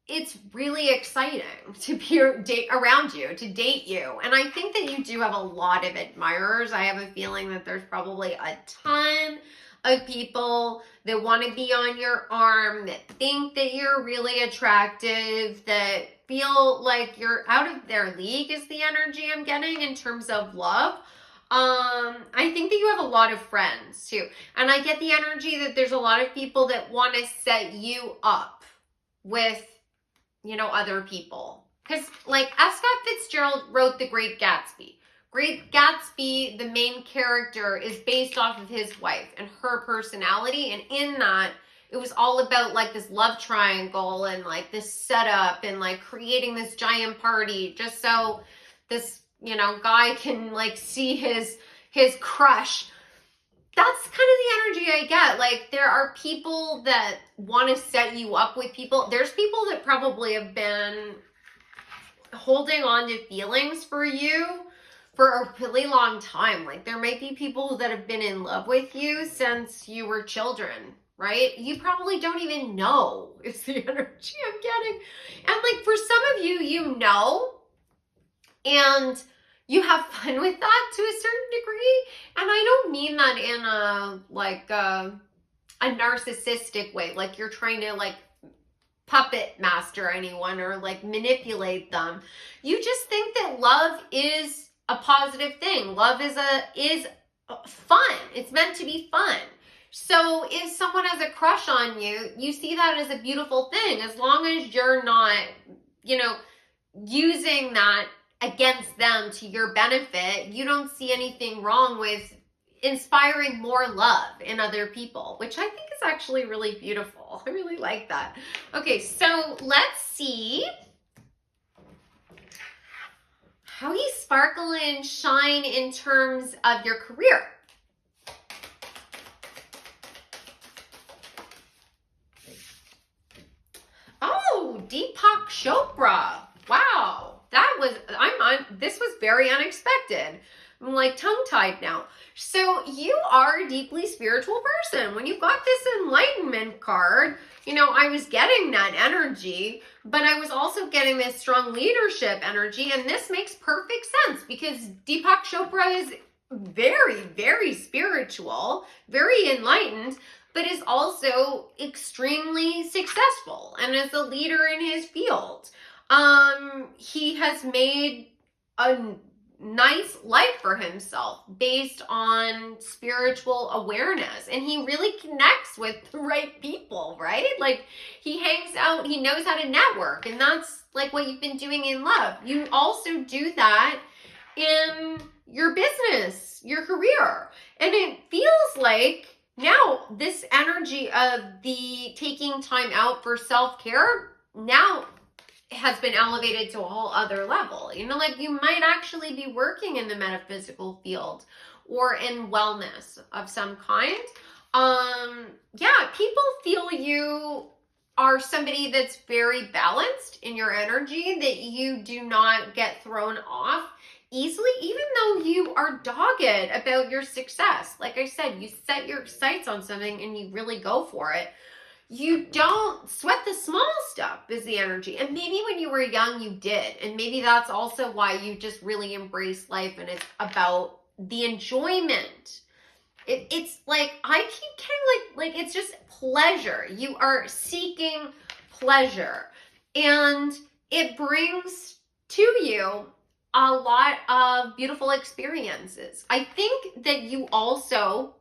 it's really exciting to be around you, to date you. And I think that you do have a lot of admirers. I have a feeling that there's probably a ton of people that want to be on your arm, that think that you're really attractive, that feel like you're out of their league is the energy I'm getting in terms of love. I think that you have a lot of friends too. And I get the energy that there's a lot of people that want to set you up with, you know, other people. Because like F. Scott Fitzgerald wrote The Great Gatsby. Great Gatsby, the main character, is based off of his wife and her personality. And in that, it was all about like this love triangle and like this setup and like creating this giant party just so this, you know, guy can like see his crush. That's kind of the energy I get. Like there are people that want to set you up with people. There's people that probably have been holding on to feelings for you for a really long time. Like there might be people that have been in love with you since you were children, right? You probably don't even know. It's the energy I'm getting. And like for some of you, you know, and you have fun with that to a certain degree. And I don't mean that in a narcissistic way. Like you're trying to like puppet master anyone or like manipulate them. You just think that love is a positive thing. Love is fun. It's meant to be fun. So if someone has a crush on you, you see that as a beautiful thing, as long as you're not, you know, using that against them to your benefit. You don't see anything wrong with inspiring more love in other people, which I think is actually really beautiful. I really like that. Okay, so let's see how you sparkle and shine in terms of your career. Oh, Deepak Chopra. Wow. That was, this was very unexpected. I'm like tongue-tied now. So you are a deeply spiritual person. When you've got this enlightenment card, you know, I was getting that energy, but I was also getting this strong leadership energy. And this makes perfect sense because Deepak Chopra is very, very spiritual, very enlightened, but is also extremely successful and is a leader in his field. He has made a nice life for himself based on spiritual awareness, and he really connects with the right people, right? Like he hangs out, he knows how to network, and that's like what you've been doing in love. You also do that in your business, your career, and it feels like now this energy of the taking time out for self-care now has been elevated to a whole other level. You know, like you might actually be working in the metaphysical field or in wellness of some kind. Yeah, people feel you are somebody that's very balanced in your energy, that you do not get thrown off easily, even though you are dogged about your success. Like I said, you set your sights on something and you really go for it. You don't sweat the small stuff is the energy. And maybe when you were young, you did. And maybe that's also why you just really embrace life and it's about the enjoyment. It's like, I keep kind of like it's just pleasure. You are seeking pleasure. And it brings to you a lot of beautiful experiences. I think that you also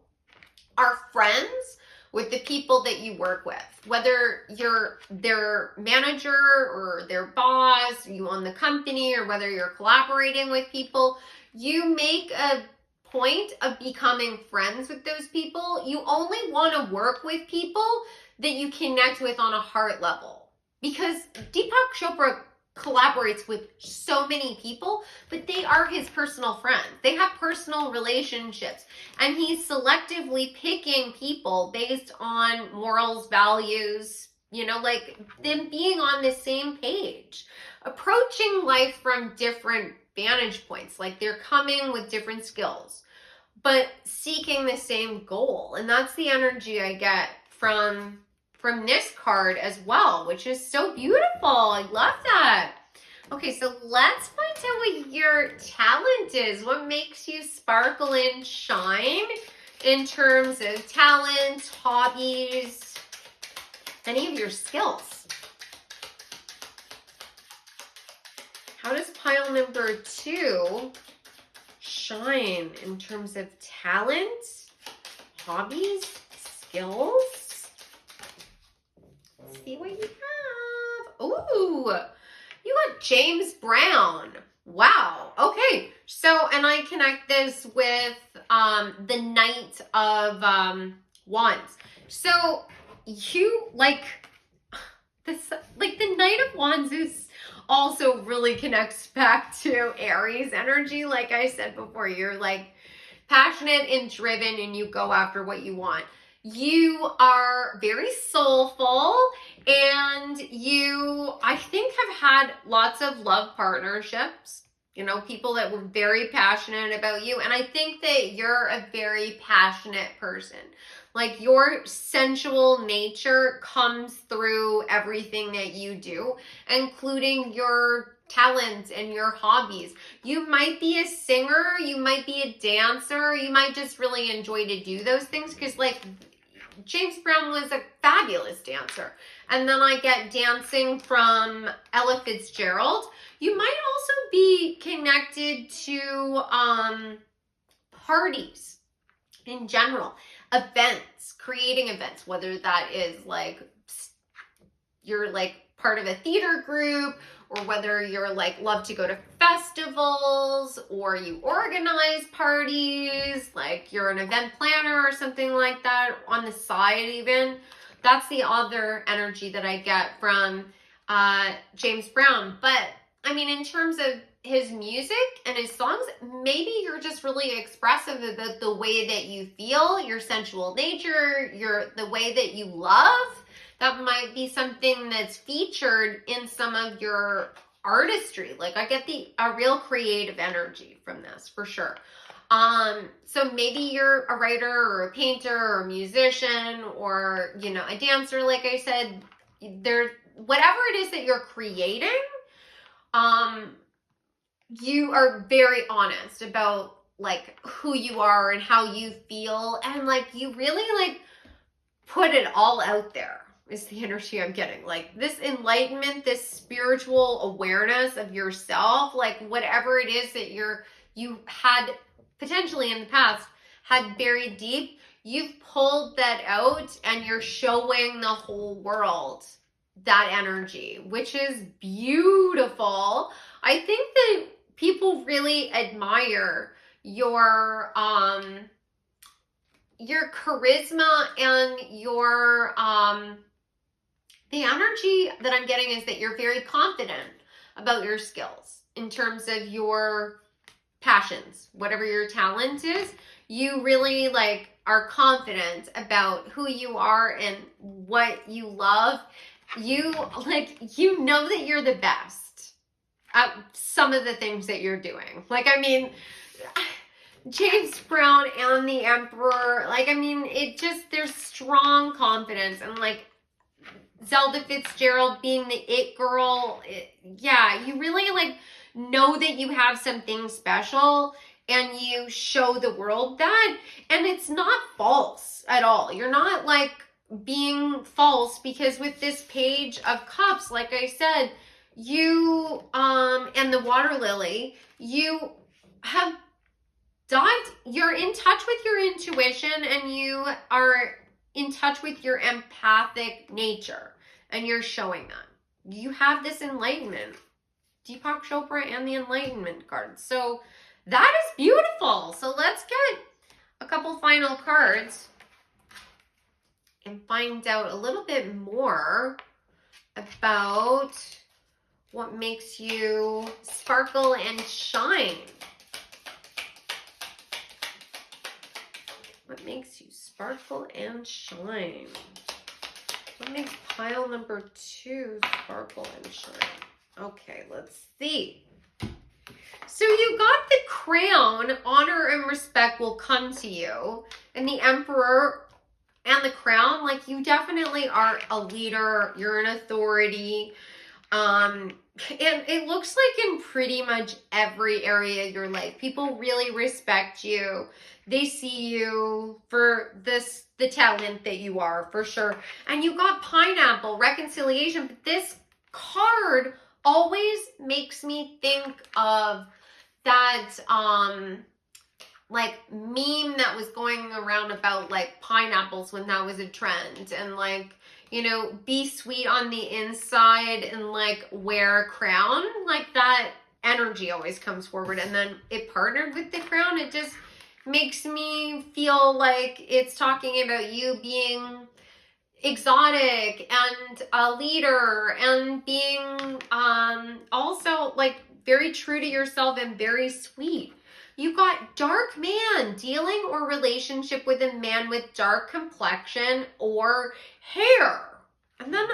are friends with the people that you work with, whether you're their manager or their boss, you own the company, or whether you're collaborating with people, you make a point of becoming friends with those people. You only want to work with people that you connect with on a heart level, because Deepak Chopra collaborates with so many people, but they are his personal friends. They have personal relationships, and he's selectively picking people based on morals, values, like them being on the same page, approaching life from different vantage points, like they're coming with different skills, but seeking the same goal. And that's the energy I get from this card as well, which is so beautiful. I love that. Okay, so let's find out what your talent is. What makes you sparkle and shine in terms of talent, hobbies, any of your skills. How does pile number 2 shine in terms of talent, hobbies, skills? Let's see what you have. Ooh, you got James Brown. Wow. Okay. So, and I connect this with the Knight of Wands. So you like this, like the Knight of Wands is also really connects back to Aries energy. Like I said before, you're like passionate and driven, and you go after what you want. You are very soulful, and you, I think, have had lots of love partnerships, people that were very passionate about you. And I think that you're a very passionate person. Like your sensual nature comes through everything that you do, including your talents and your hobbies. You might be a singer, you might be a dancer, you might just really enjoy to do those things, because like James Brown was a fabulous dancer. And then I get dancing from Ella Fitzgerald. You might also be connected to parties in general, events, creating events, whether that is like you're like part of a theater group, or whether you're like love to go to festivals, or you organize parties, like you're an event planner or something like that on the side even. That's the other energy that I get from James Brown. But I mean, in terms of his music and his songs, maybe you're just really expressive about the way that you feel, your sensual nature, the way that you love. That might be something that's featured in some of your artistry. Like I get a real creative energy from this for sure. So maybe you're a writer or a painter or a musician, or, a dancer, like I said, whatever it is that you're creating, you are very honest about like who you are and how you feel. And like, you really like put it all out there is the energy I'm getting. Like this enlightenment, this spiritual awareness of yourself, like whatever it is that you had potentially in the past had buried deep, you've pulled that out and you're showing the whole world that energy, which is beautiful. I think that people really admire your charisma and your the energy that I'm getting is that you're very confident about your skills in terms of your passions, whatever your talent is. You really like are confident about who you are and what you love. You know that you're the best at some of the things that you're doing. Like, I mean, James Brown and the Emperor, like, I mean, there's strong confidence. And like Zelda Fitzgerald being the it girl, you really like know that you have something special, and you show the world that, and it's not false at all. You're not like being false, because with this Page of Cups, like I said, you and the water lily, you have you're in touch with your intuition, and you are in touch with your empathic nature, and you're showing that. You have this enlightenment. Deepak Chopra and the enlightenment card. So that is beautiful. So let's get a couple final cards and find out a little bit more about what makes you sparkle and shine. What makes you sparkle and shine? What makes pile number 2 sparkle and shine? Okay, let's see. So you got the crown. Honor and respect will come to you. And the emperor and the crown, like, you definitely are a leader. You're an authority. And it looks like in pretty much every area of your life, people really respect you. They see you for the talent that you are, for sure. And you got pineapple, reconciliation. But this card always makes me think of that like meme that was going around about like pineapples when that was a trend, and like, you know, be sweet on the inside and like wear a crown. Like that energy always comes forward, and then it partnered with the crown. It just makes me feel like it's talking about you being exotic and a leader, and being also like very true to yourself and very sweet. You got dark man, dealing or relationship with a man with dark complexion or hair. And then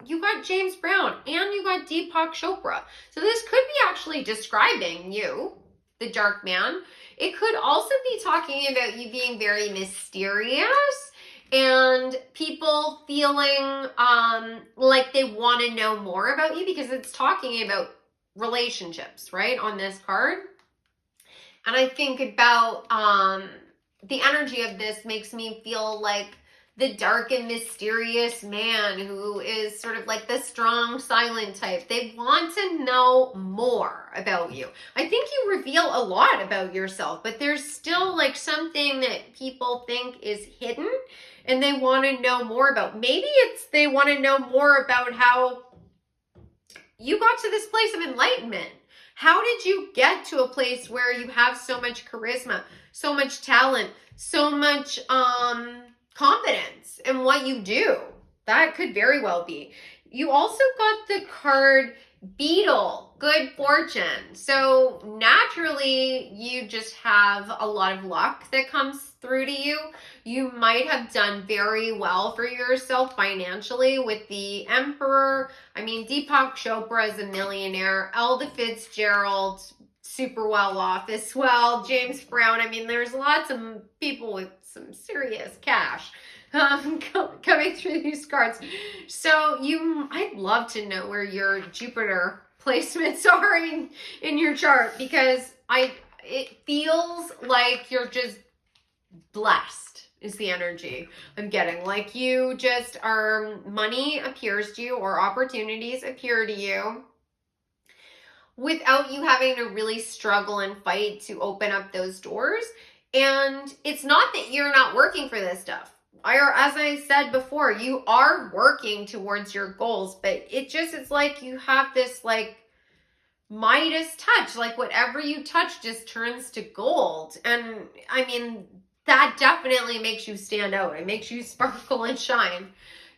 you got James Brown and you got Deepak Chopra. So this could be actually describing you, the dark man. It could also be talking about you being very mysterious and people feeling like they want to know more about you, because it's talking about relationships, right, on this card. And I think about the energy of this makes me feel like the dark and mysterious man who is sort of like the strong, silent type. They want to know more about you. I think you reveal a lot about yourself, but there's still like something that people think is hidden and they want to know more about. Maybe it's they want to know more about how you got to this place of enlightenment. How did you get to a place where you have so much charisma, so much talent, so much confidence in what you do? That could very well be. You also got the card Beetle, good fortune. So naturally, you just have a lot of luck that comes through to you. You might have done very well for yourself financially with the Emperor. I mean, Deepak Chopra is a millionaire. Ella Fitzgerald, super well off as well. James Brown. I mean, there's lots of people with some serious cash coming through these cards. So I'd love to know where your Jupiter placements are in your chart, because it feels like you're just blessed is the energy I'm getting. Like you just are, money appears to you or opportunities appear to you without you having to really struggle and fight to open up those doors. And it's not that you're not working for this stuff. As I said before, you are working towards your goals, but it's like you have this like Midas touch, like whatever you touch just turns to gold. And I mean, that definitely makes you stand out. It makes you sparkle and shine.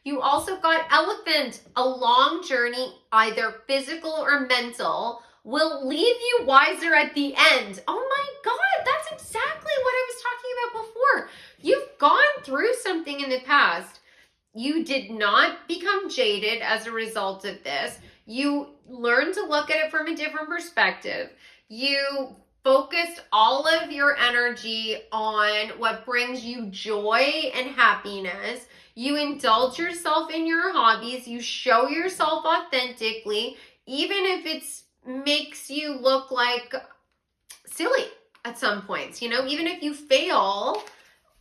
You also got Elephant. A long journey, either physical or mental, will leave you wiser at the end. Oh my God, that's exactly what I was talking about before. You've gone through something in the past. You did not become jaded as a result of this. You learned to look at it from a different perspective. You focused all of your energy on what brings you joy and happiness. You indulge yourself in your hobbies. You show yourself authentically, even if it makes you look like silly at some points. You know, even if you fail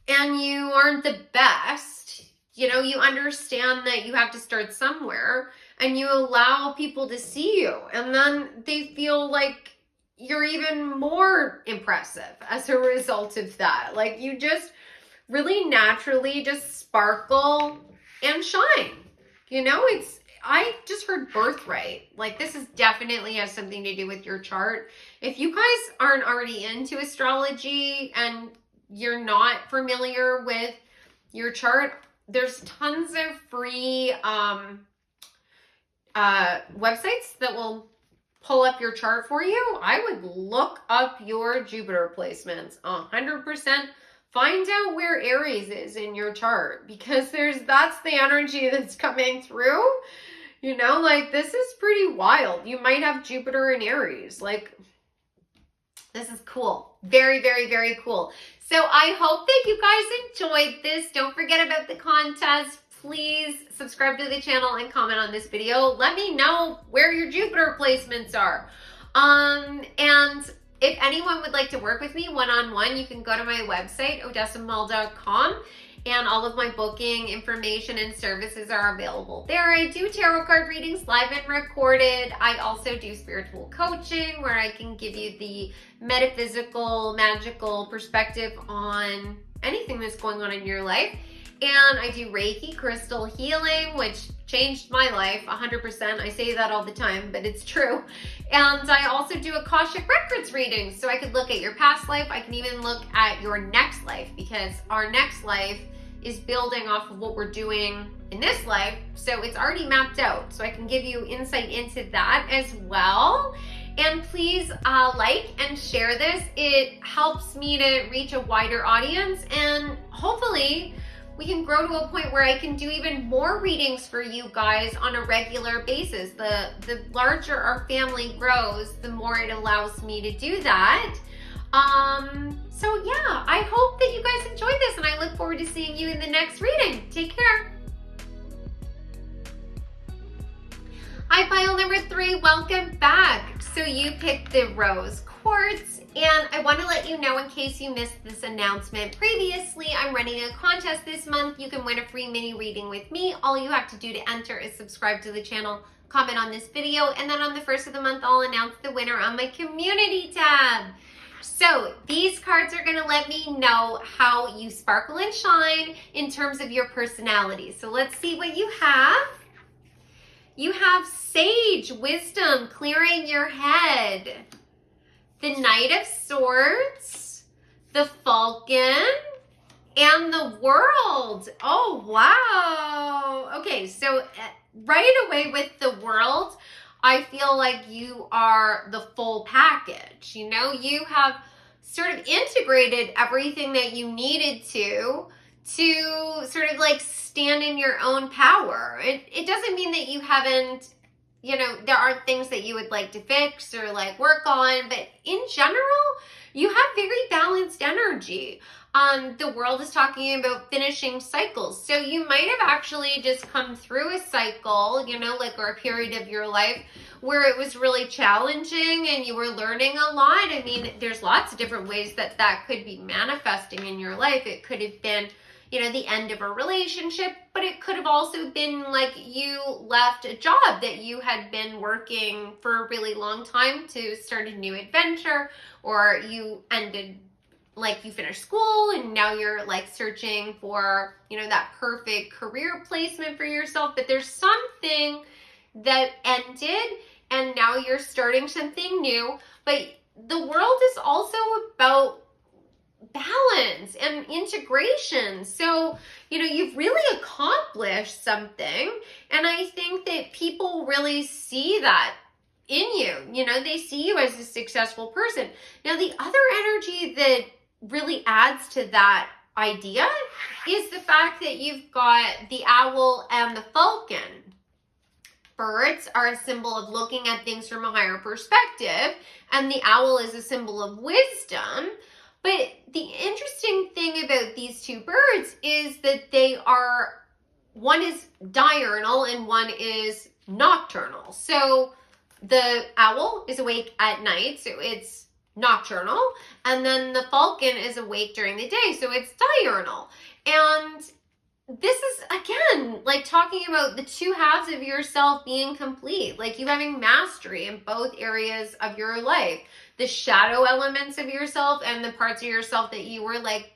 and you aren't the best, you know, you understand that you have to start somewhere, and you allow people to see you, and then they feel like you're even more impressive as a result of that. Like you just really naturally just sparkle and shine. You know, I just heard birthright. Like, this is definitely has something to do with your chart. If you guys aren't already into astrology and you're not familiar with your chart, there's tons of free websites that will pull up your chart for you. I would look up your Jupiter placements 100%. Find out where Aries is in your chart, because that's the energy that's coming through. You know, like, this is pretty wild. You might have Jupiter in Aries. Like, this is cool. Very, very, very cool. So I hope that you guys enjoyed this. Don't forget about the contest. Please subscribe to the channel and comment on this video. Let me know where your Jupiter placements are. And if anyone would like to work with me one-on-one, you can go to my website, odessamall.com, and all of my booking information and services are available there. I do tarot card readings live and recorded. I also do spiritual coaching, where I can give you the metaphysical, magical perspective on anything that's going on in your life. And I do Reiki crystal healing, which changed my life 100%. I say that all the time, but it's true. And I also do Akashic Records readings. So I could look at your past life. I can even look at your next life, because our next life is building off of what we're doing in this life. So it's already mapped out. So I can give you insight into that as well. And please like and share this. It helps me to reach a wider audience, and hopefully we can grow to a point where I can do even more readings for you guys on a regular basis. The larger our family grows, the more it allows me to do that. So yeah, I hope that you guys enjoyed this, and I look forward to seeing you in the next reading. Take care. Hi, pile number 3, welcome back. So you picked the rose quartz, and I want to let you know, in case you missed this announcement previously, I'm running a contest this month. You can win a free mini reading with me. All you have to do to enter is subscribe to the channel, comment on this video, and then on the first of the month, I'll announce the winner on my community tab. So these cards are going to let me know how you sparkle and shine in terms of your personality. So let's see what you have. You have Sage, Wisdom, clearing your head. The Knight of Swords, the Falcon, and the World. Oh, wow. Okay, so right away with the World, I feel like you are the full package. You know, you have sort of integrated everything that you needed to sort of like stand in your own power. It doesn't mean that you haven't, you know, there aren't things that you would like to fix or like work on, but in general, you have very balanced energy. The World is talking about finishing cycles. So you might have actually just come through a cycle, you know, like, or a period of your life where it was really challenging and you were learning a lot. I mean, there's lots of different ways that that could be manifesting in your life. It could have been, you know, the end of a relationship, but it could have also been like you left a job that you had been working for a really long time to start a new adventure, or you ended, like, you finished school and now you're like searching for, you know, that perfect career placement for yourself, but there's something that ended and now you're starting something new. But the World is also about balance and integration. So, you know, you've really accomplished something, and I think that people really see that in you. You know, they see you as a successful person. Now, the other energy that really adds to that idea is the fact that you've got the owl and the falcon. Birds are a symbol of looking at things from a higher perspective, and the owl is a symbol of wisdom. But the interesting thing about these two birds is that they are, one is diurnal and one is nocturnal. So the owl is awake at night, so it's nocturnal, and then the falcon is awake during the day, so it's diurnal. And this is, again, like talking about the two halves of yourself being complete, like you having mastery in both areas of your life, the shadow elements of yourself and the parts of yourself that you were like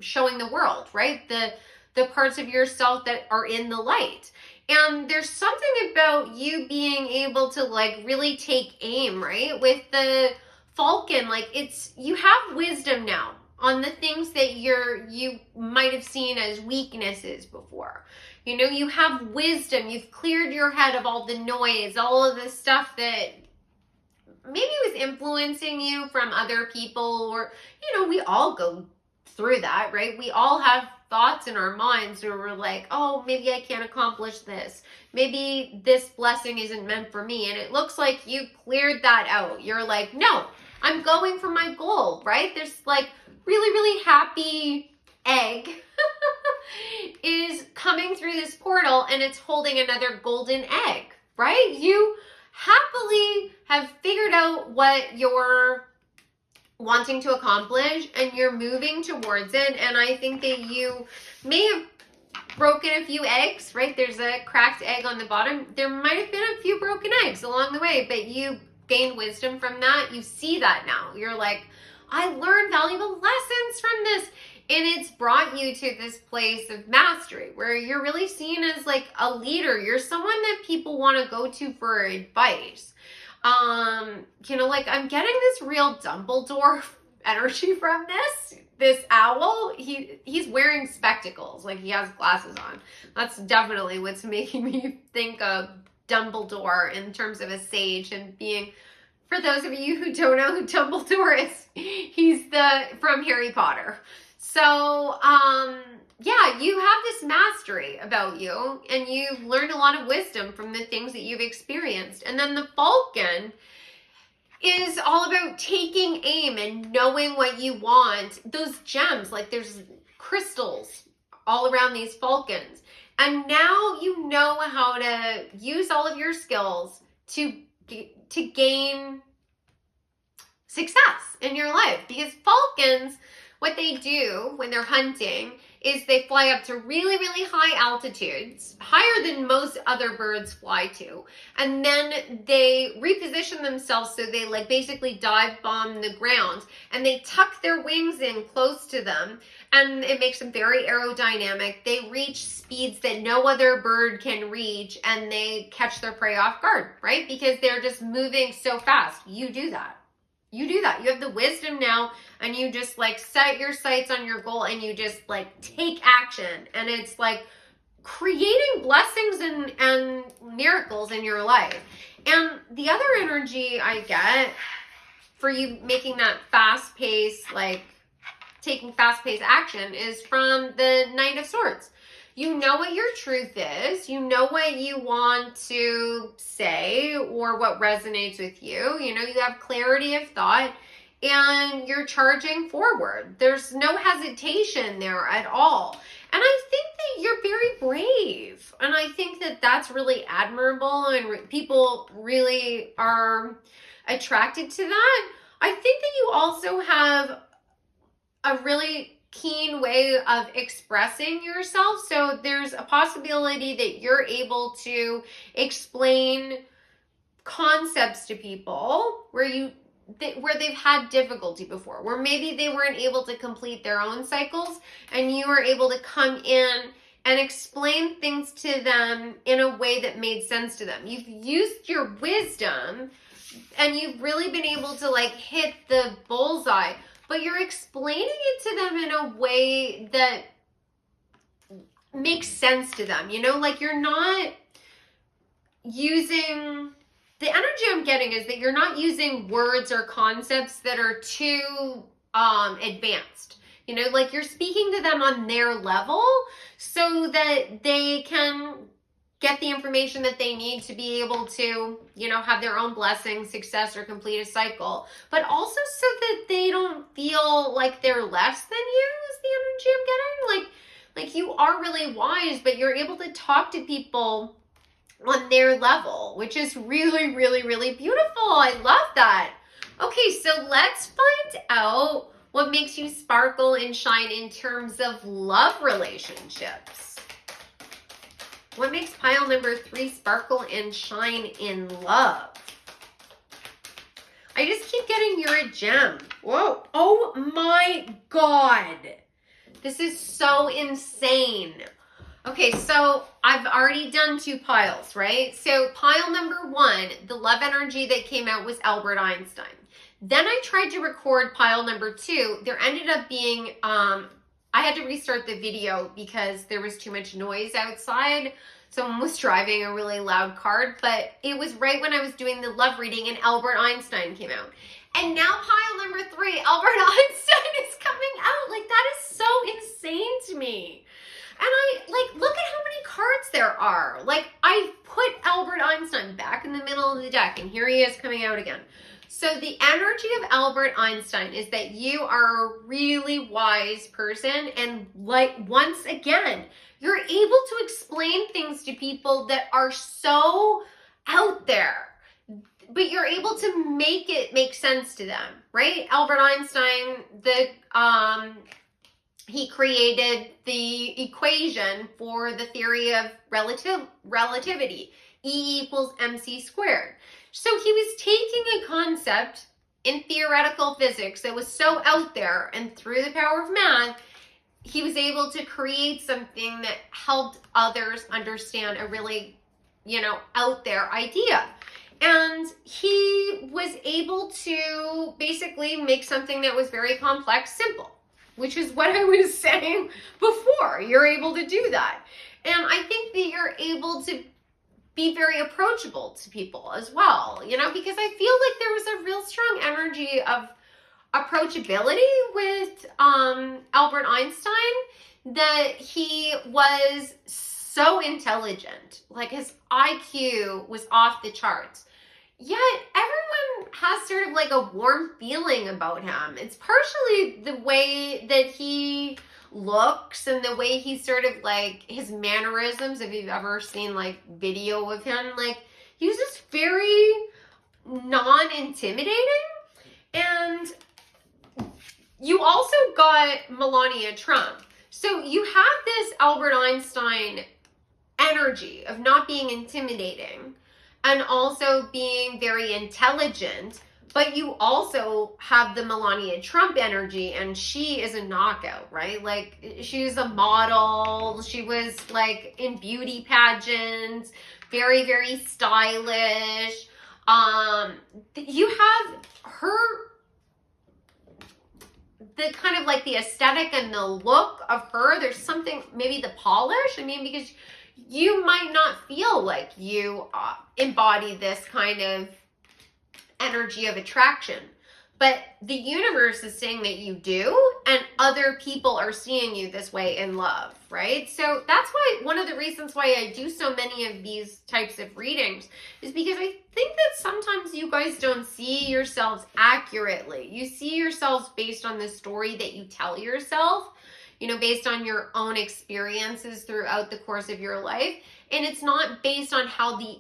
showing the world, right? The parts of yourself that are in the light. And there's something about you being able to like really take aim, right? With the Falcon, like you have wisdom now on the things that you might have seen as weaknesses before. You know, you have wisdom. You've cleared your head of all the noise, all of the stuff that maybe was influencing you from other people, or, you know, we all go through that, right? We all have thoughts in our minds where we're like, oh, maybe I can't accomplish this. Maybe this blessing isn't meant for me. And it looks like you cleared that out. You're like, no, I'm going for my goal, right? There's like really, really happy egg is coming through this portal, and it's holding another golden egg, right? You happily have figured out what you're wanting to accomplish, and you're moving towards it. And I think that you may have broken a few eggs, right? There's a cracked egg on the bottom. There might have been a few broken eggs along the way, but you gained wisdom from that. You see that now. You're like, I learned valuable lessons from this. And it's brought you to this place of mastery where you're really seen as like a leader. You're someone that people want to go to for advice. You know, like I'm getting this real Dumbledore energy from this owl. He's wearing spectacles, like he has glasses on. That's definitely what's making me think of Dumbledore in terms of a sage and being, for those of you who don't know who Dumbledore is, he's from Harry Potter. So, yeah, you have this mastery about you, and you've learned a lot of wisdom from the things that you've experienced. And then the Falcon is all about taking aim and knowing what you want. Those gems, like there's crystals all around these falcons. And now you know how to use all of your skills to gain success in your life. Because falcons, what they do when they're hunting is they fly up to really, really high altitudes, higher than most other birds fly to. And then they reposition themselves so they like basically dive bomb the ground, and they tuck their wings in close to them, and it makes them very aerodynamic. They reach speeds that no other bird can reach, and they catch their prey off guard, right? Because they're just moving so fast. You do that. You do that. You have the wisdom now, and you just like set your sights on your goal, and you just like take action. And it's like creating blessings and miracles in your life. And the other energy I get for you making that fast pace, like taking fast paced action, is from the Knight of Swords. You know what your truth is. You know what you want to say or what resonates with you. You know, you have clarity of thought, and you're charging forward. There's no hesitation there at all. And I think that you're very brave. And I think that that's really admirable, and people really are attracted to that. I think that you also have a really keen way of expressing yourself. So there's a possibility that you're able to explain concepts to people where they've had difficulty before, where maybe they weren't able to complete their own cycles, and you were able to come in and explain things to them in a way that made sense to them. You've used your wisdom, and you've really been able to like hit the bullseye, but you're explaining it to them in a way that makes sense to them. You know, like you're not using, the energy I'm getting is that you're not using words or concepts that are too advanced. You know, like you're speaking to them on their level so that they can get the information that they need to be able to, you know, have their own blessing, success, or complete a cycle. But also so that they don't feel like they're less than you is the energy I'm getting. Like you are really wise, but you're able to talk to people on their level, which is really, really, really beautiful. I love that. Okay, so let's find out what makes you sparkle and shine in terms of love relationships. What makes pile number 3 sparkle and shine in love? I just keep getting you're a gem. Whoa. Oh my God. This is so insane. Okay, so I've already done 2 piles, right? So pile number 1, the love energy that came out was Albert Einstein. Then I tried to record pile number 2. There ended up being, I had to restart the video because there was too much noise outside. Someone was driving a really loud car, but it was right when I was doing the love reading and Albert Einstein came out. And now pile number 3, Albert Einstein is coming out. Like, that is so insane to me. And look at how many cards there are. Like, I put Albert Einstein back in the middle of the deck, and here he is coming out again. So the energy of Albert Einstein is that you are a really wise person, and like, once again, you're able to explain things to people that are so out there, but you're able to make it make sense to them, right? Albert Einstein, he created the equation for the theory of relativity, E equals mc squared. So he was taking a concept in theoretical physics that was so out there, and through the power of math, he was able to create something that helped others understand a really, out there idea. And he was able to basically make something that was very complex simple, which is what I was saying before. You're able to do that. And I think that you're able to be very approachable to people as well, because I feel like there was a real strong energy of approachability with Albert Einstein, that he was so intelligent. Like, his IQ was off the charts. Yet everyone has sort of like a warm feeling about him. It's partially the way that he looks and the way he sort of like his mannerisms. If you've ever seen like video of him, like, he was just very non-intimidating. And you also got Melania Trump. So you have this Albert Einstein energy of not being intimidating and also being very intelligent, but you also have the Melania Trump energy, and she is a knockout, right? Like, she's a model, she was like in beauty pageants, very, very stylish. You have her, the kind of like the aesthetic and the look of her, there's something, maybe the polish, because you might not feel like you embody this kind of energy of attraction, but the universe is saying that you do, and other people are seeing you this way in love, right? So that's why, one of the reasons why I do so many of these types of readings is because I think that sometimes you guys don't see yourselves accurately. You see yourselves based on the story that you tell yourself, based on your own experiences throughout the course of your life. And it's not based on how the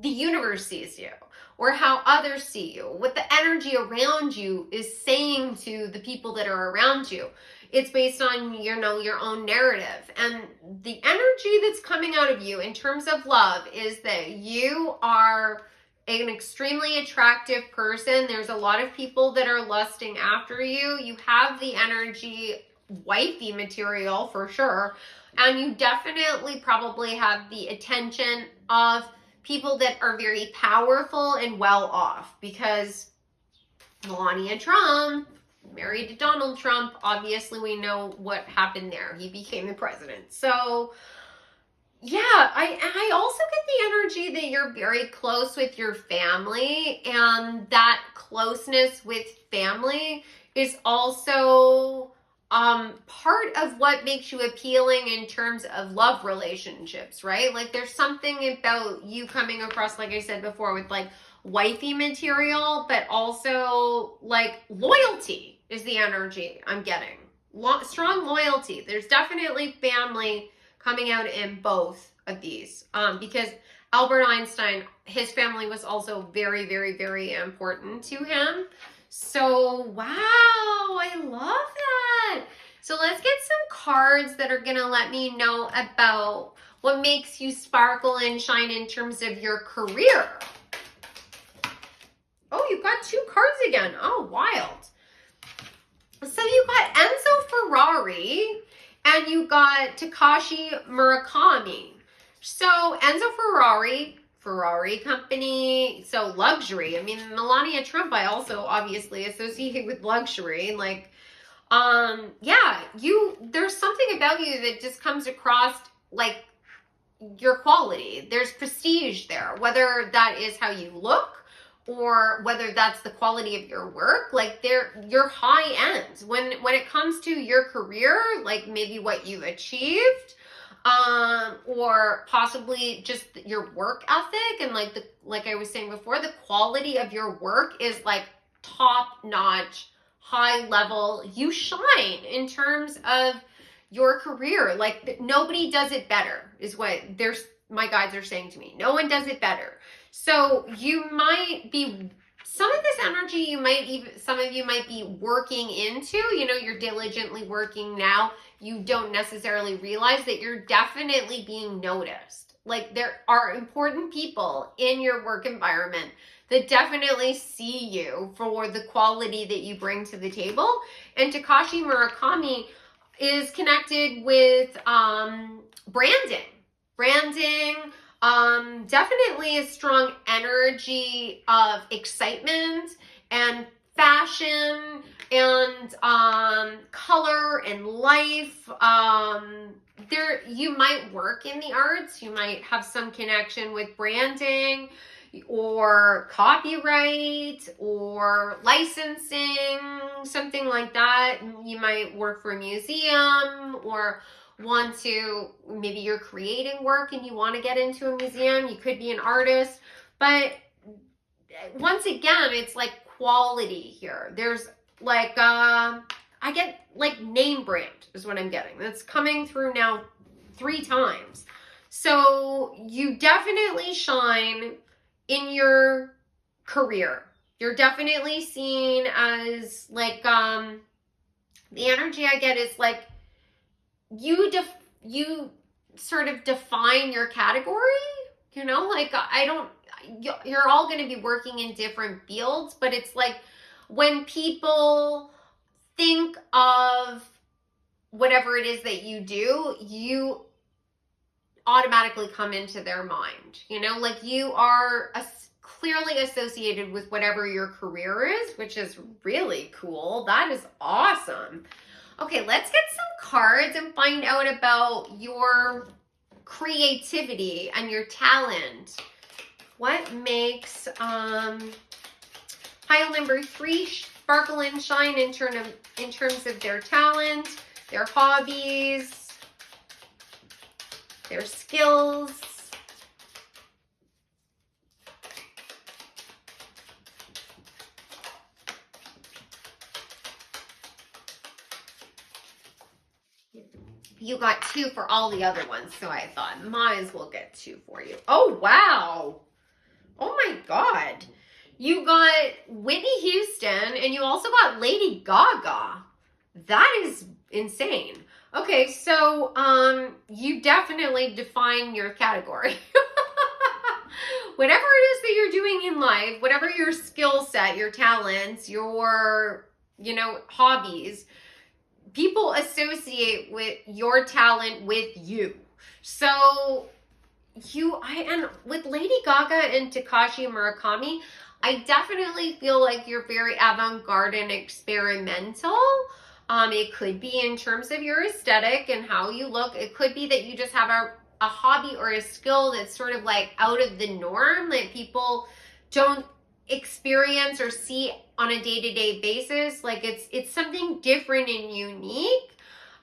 universe sees you or how others see you, what the energy around you is saying to the people that are around you. It's based on, your own narrative. And the energy that's coming out of you in terms of love is that you are an extremely attractive person. There's a lot of people that are lusting after you. You have the energy, wifey material for sure. And you definitely probably have the attention of people that are very powerful and well off, because Melania Trump married to Donald Trump. Obviously, we know what happened there. He became the president. So yeah, I also get the energy that you're very close with your family, and that closeness with family is also part of what makes you appealing in terms of love relationships, right? Like, there's something about you coming across, like I said before, with like wifey material, but also like loyalty is the energy I'm getting. Strong loyalty. There's definitely family coming out in both of these, because Albert Einstein, his family was also very, very, very important to him. So, wow, I love that. So let's get some cards that are going to let me know about what makes you sparkle and shine in terms of your career. Oh, you've got 2 cards again. Oh, wild. So you got Enzo Ferrari and you got Takashi Murakami. So Enzo Ferrari company, so luxury. I mean, Melania Trump, I also obviously associate with luxury. Like, yeah, there's something about you that just comes across like your quality. There's prestige there, whether that is how you look or whether that's the quality of your work. Like you're high end when it comes to your career, like maybe what you've achieved, or possibly just your work ethic, and like I was saying before, the quality of your work is like top notch, high level. You shine in terms of your career. Like nobody does it better is what my guides are saying to me. No one does it better. So you might be, some of this energy some of you might be working into, you're diligently working now. You don't necessarily realize that you're definitely being noticed. Like there are important people in your work environment that definitely see you for the quality that you bring to the table. And Takashi Murakami is connected with branding, definitely a strong energy of excitement and fashion and color and life. You might work in the arts. You might have some connection with branding or copyright or licensing, something like that. You might work for a museum or maybe you're creating work and you want to get into a museum. You could be an artist, but once again, it's like quality here. There's like, I get like name brand is what I'm getting. That's coming through now 3 times. So you definitely shine in your career. You're definitely seen as like, the energy I get is like, you sort of define your category, like you're all going to be working in different fields, but it's like when people think of whatever it is that you do, you automatically come into their mind, like you are clearly associated with whatever your career is, which is really cool. That is awesome. Okay, let's get some cards and find out about your creativity and your talent. What makes pile number 3 sparkle and shine in terms of their talent, their hobbies, their skills? You got 2 for all the other ones, so I thought might as well get 2 for you. Oh, wow. Oh my God. You got Whitney Houston and you also got Lady Gaga. That is insane. Okay, so you definitely define your category. Whatever it is that you're doing in life, whatever your skill set, your talents, your, hobbies, people associate with your talent with you. So and with Lady Gaga and Takashi Murakami, I definitely feel like you're very avant-garde and experimental. It could be in terms of your aesthetic and how you look. It could be that you just have a hobby or a skill that's sort of like out of the norm that people don't experience or see on a day-to-day basis. Like it's something different and unique.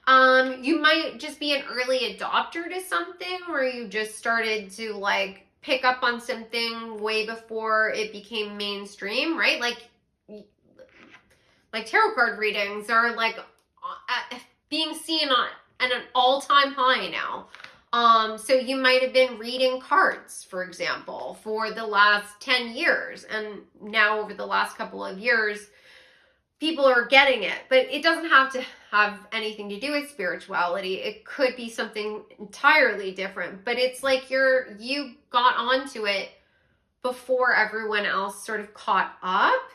You might just be an early adopter to something where you just started to like pick up on something way before it became mainstream, right? Like tarot card readings are like being seen at an all-time high now. So you might have been reading cards, for example, for the last 10 years. And now over the last couple of years, people are getting it. But it doesn't have to have anything to do with spirituality. It could be something entirely different. But it's like you got onto it before everyone else sort of caught up.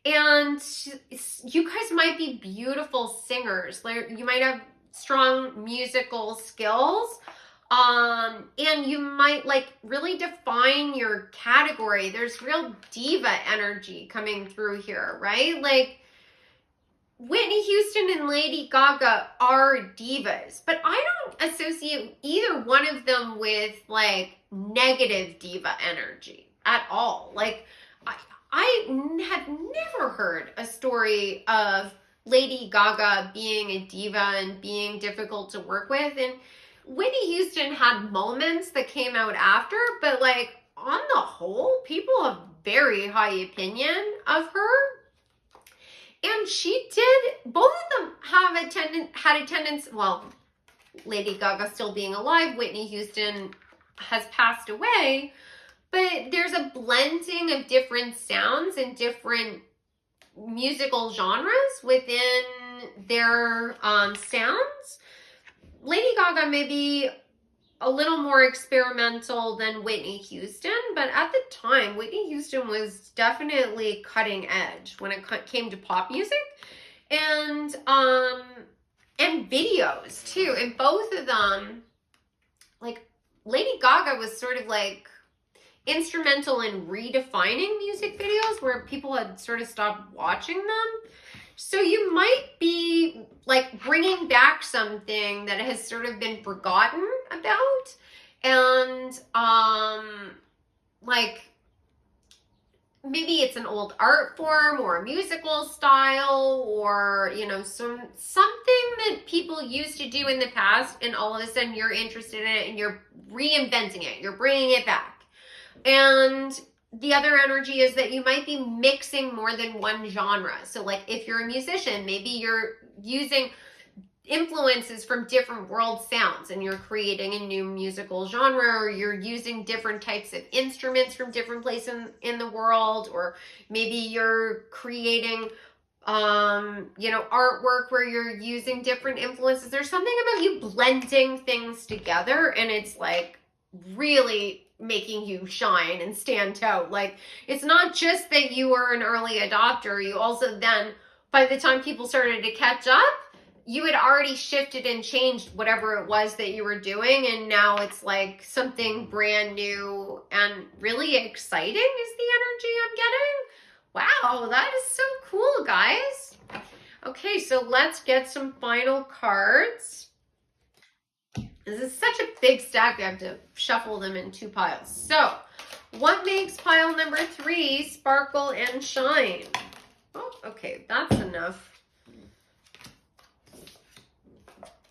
And And you guys might be beautiful singers. Like, you might have strong musical skills. And you might like really define your category. There's real diva energy coming through here, right? Like, Whitney Houston and Lady Gaga are divas, but I don't associate either one of them with like negative diva energy at all. Like, I had never heard a story of Lady Gaga being a diva and being difficult to work with. And Whitney Houston had moments that came out after, but like on the whole, people have very high opinion of her. And she did, both of them had a tendency, well, Lady Gaga still being alive, Whitney Houston has passed away, but there's a blending of different sounds and different musical genres within their sounds. Lady Gaga may be a little more experimental than Whitney Houston, but at the time, Whitney Houston was definitely cutting edge when it came to pop music and videos too. And both of them, like, Lady Gaga was sort of like instrumental in redefining music videos where people had sort of stopped watching them. So you might be like bringing back something that has sort of been forgotten about, and like maybe it's an old art form or a musical style, or you know, something that people used to do in the past, and all of a sudden you're interested in it and you're reinventing it, you're bringing it back. And the other energy is that you might be mixing more than one genre. So like if you're a musician, maybe you're using influences from different world sounds and you're creating a new musical genre, or you're using different types of instruments from different places in the world, or maybe you're creating you know, artwork where you're using different influences. There's something about you blending things together, and it's like really making you shine and stand out. Like, it's not just that you were an early adopter, you also then, by the time people started to catch up, you had already shifted and changed whatever it was that you were doing, and now it's like something brand new and really exciting is the energy I'm getting. Wow, that is so cool, guys. Okay, so let's get some final cards. This is such a big stack, I have to shuffle them in two piles. So, what makes pile number 3 sparkle and shine? Oh, okay, that's enough.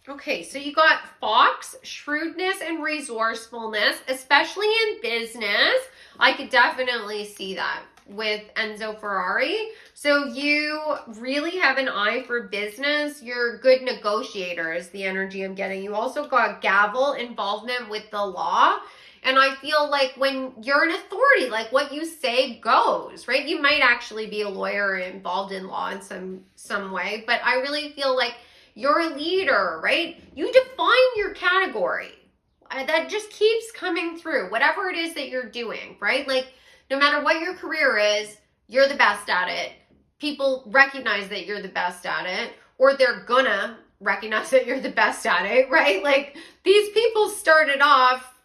Okay, so you got Fox, shrewdness and resourcefulness, especially in business. I could definitely see that with Enzo Ferrari. So you really have an eye for business. You're a good negotiator is the energy I'm getting. You also got gavel, involvement with the law. And I feel like when you're an authority, like what you say goes, right? You might actually be a lawyer involved in law in some way, but I really feel like you're a leader, right? You define your category. That just keeps coming through, whatever it is that you're doing, right? Like, no matter what your career is, you're the best at it. People recognize that you're the best at it, or they're gonna recognize that you're the best at it, right? Like, these people started off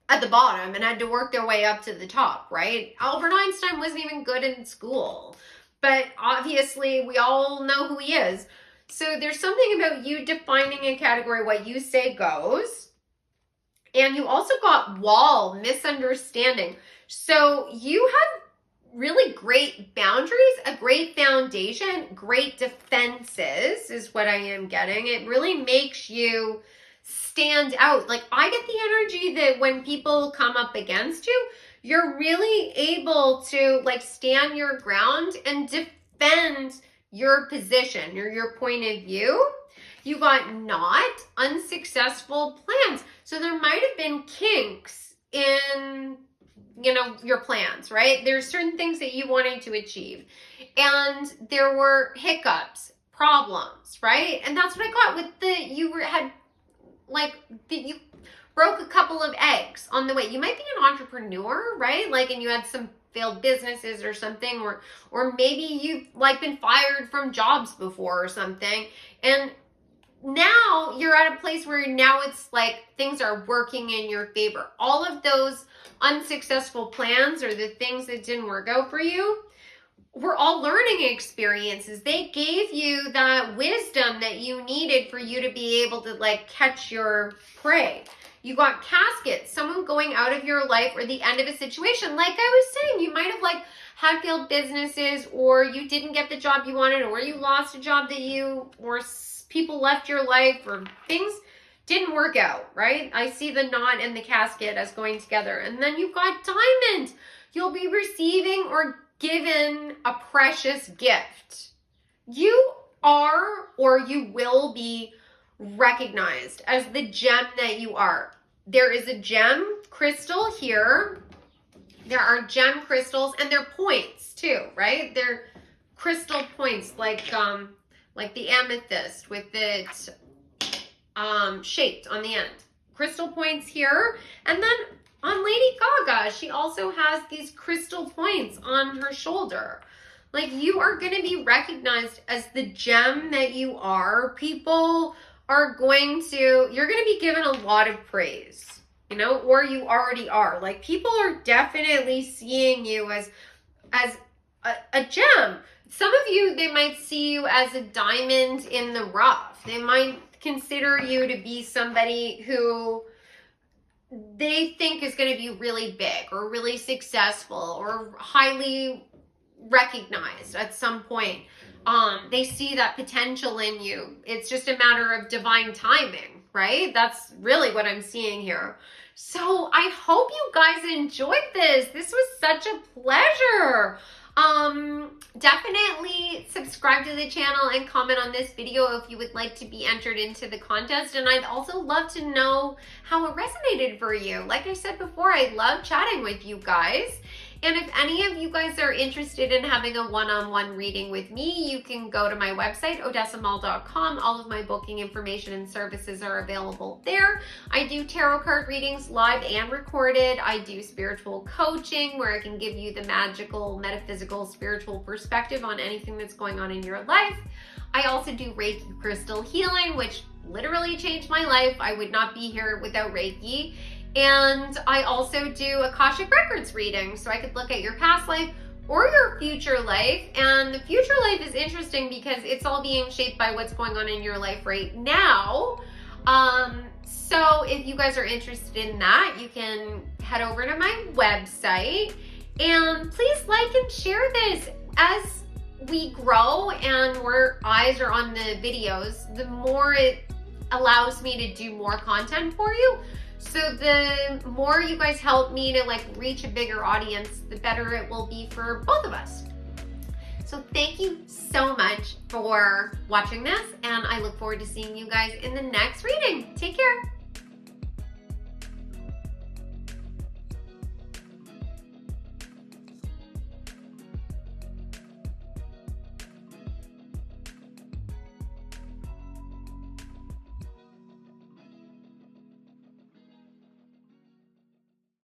at the bottom and had to work their way up to the top, right? Albert Einstein wasn't even good in school, but obviously we all know who he is. So there's something about you defining a category, what you say goes. And you also got wall, misunderstanding. So you have really great boundaries, a great foundation, great defenses is what I am getting. It really makes you stand out. Like, I get the energy that when people come up against you, you're really able to like stand your ground and defend your position or your point of view. You got not unsuccessful plans. So there might have been kinks in, you know, your plans, right? There's certain things that you wanted to achieve, and there were hiccups, problems, right? And that's what I got with you broke a couple of eggs on the way. You might be an entrepreneur, right? Like, and you had some failed businesses or something, or maybe you've like been fired from jobs before or something, and now you're at a place where now it's like things are working in your favor. All of those unsuccessful plans or the things that didn't work out for you were all learning experiences. They gave you that wisdom that you needed for you to be able to like catch your prey. You got caskets, someone going out of your life, or the end of a situation. Like I was saying, you might have like had failed businesses, or you didn't get the job you wanted, or you lost a job that you, or people left your life, or things didn't work out, right? I see the knot and the casket as going together. And then you've got diamond. You'll be receiving or given a precious gift. You are, or you will be recognized as the gem that you are. There is a gem crystal here. There are gem crystals, and they're points too, right? They're crystal points, like the amethyst with it shaped on the end. Crystal points here. And then on Lady Gaga, she also has these crystal points on her shoulder. Like, you are going to be recognized as the gem that you are. People are going to, you're going to be given a lot of praise, you know, or you already are. Like, people are definitely seeing you as a gem. Some of you, they might see you as a diamond in the rough. They might consider you to be somebody who they think is going to be really big or really successful or highly recognized at some point. They see that potential in you. It's just a matter of divine timing, right? That's really what I'm seeing here. So I hope you guys enjoyed this. This was such a pleasure. Definitely subscribe to the channel and comment on this video if you would like to be entered into the contest. And I'd also love to know how it resonated for you. Like I said before, I love chatting with you guys. And if any of you guys are interested in having a one-on-one reading with me, you can go to my website, odessamall.com. All of my booking information and services are available there. I do tarot card readings live and recorded. I do spiritual coaching where I can give you the magical, metaphysical, spiritual perspective on anything that's going on in your life. I also do Reiki crystal healing, which literally changed my life. I would not be here without Reiki. And I also do Akashic Records reading, so I could look at your past life or your future life. And the future life is interesting because it's all being shaped by what's going on in your life right now. So if you guys are interested in that, you can head over to my website. And please like and share this. As we grow and more eyes are on the videos, the more it allows me to do more content for you. So the more you guys help me to like reach a bigger audience, the better it will be for both of us. So thank you so much for watching this, and I look forward to seeing you guys in the next reading. Take care.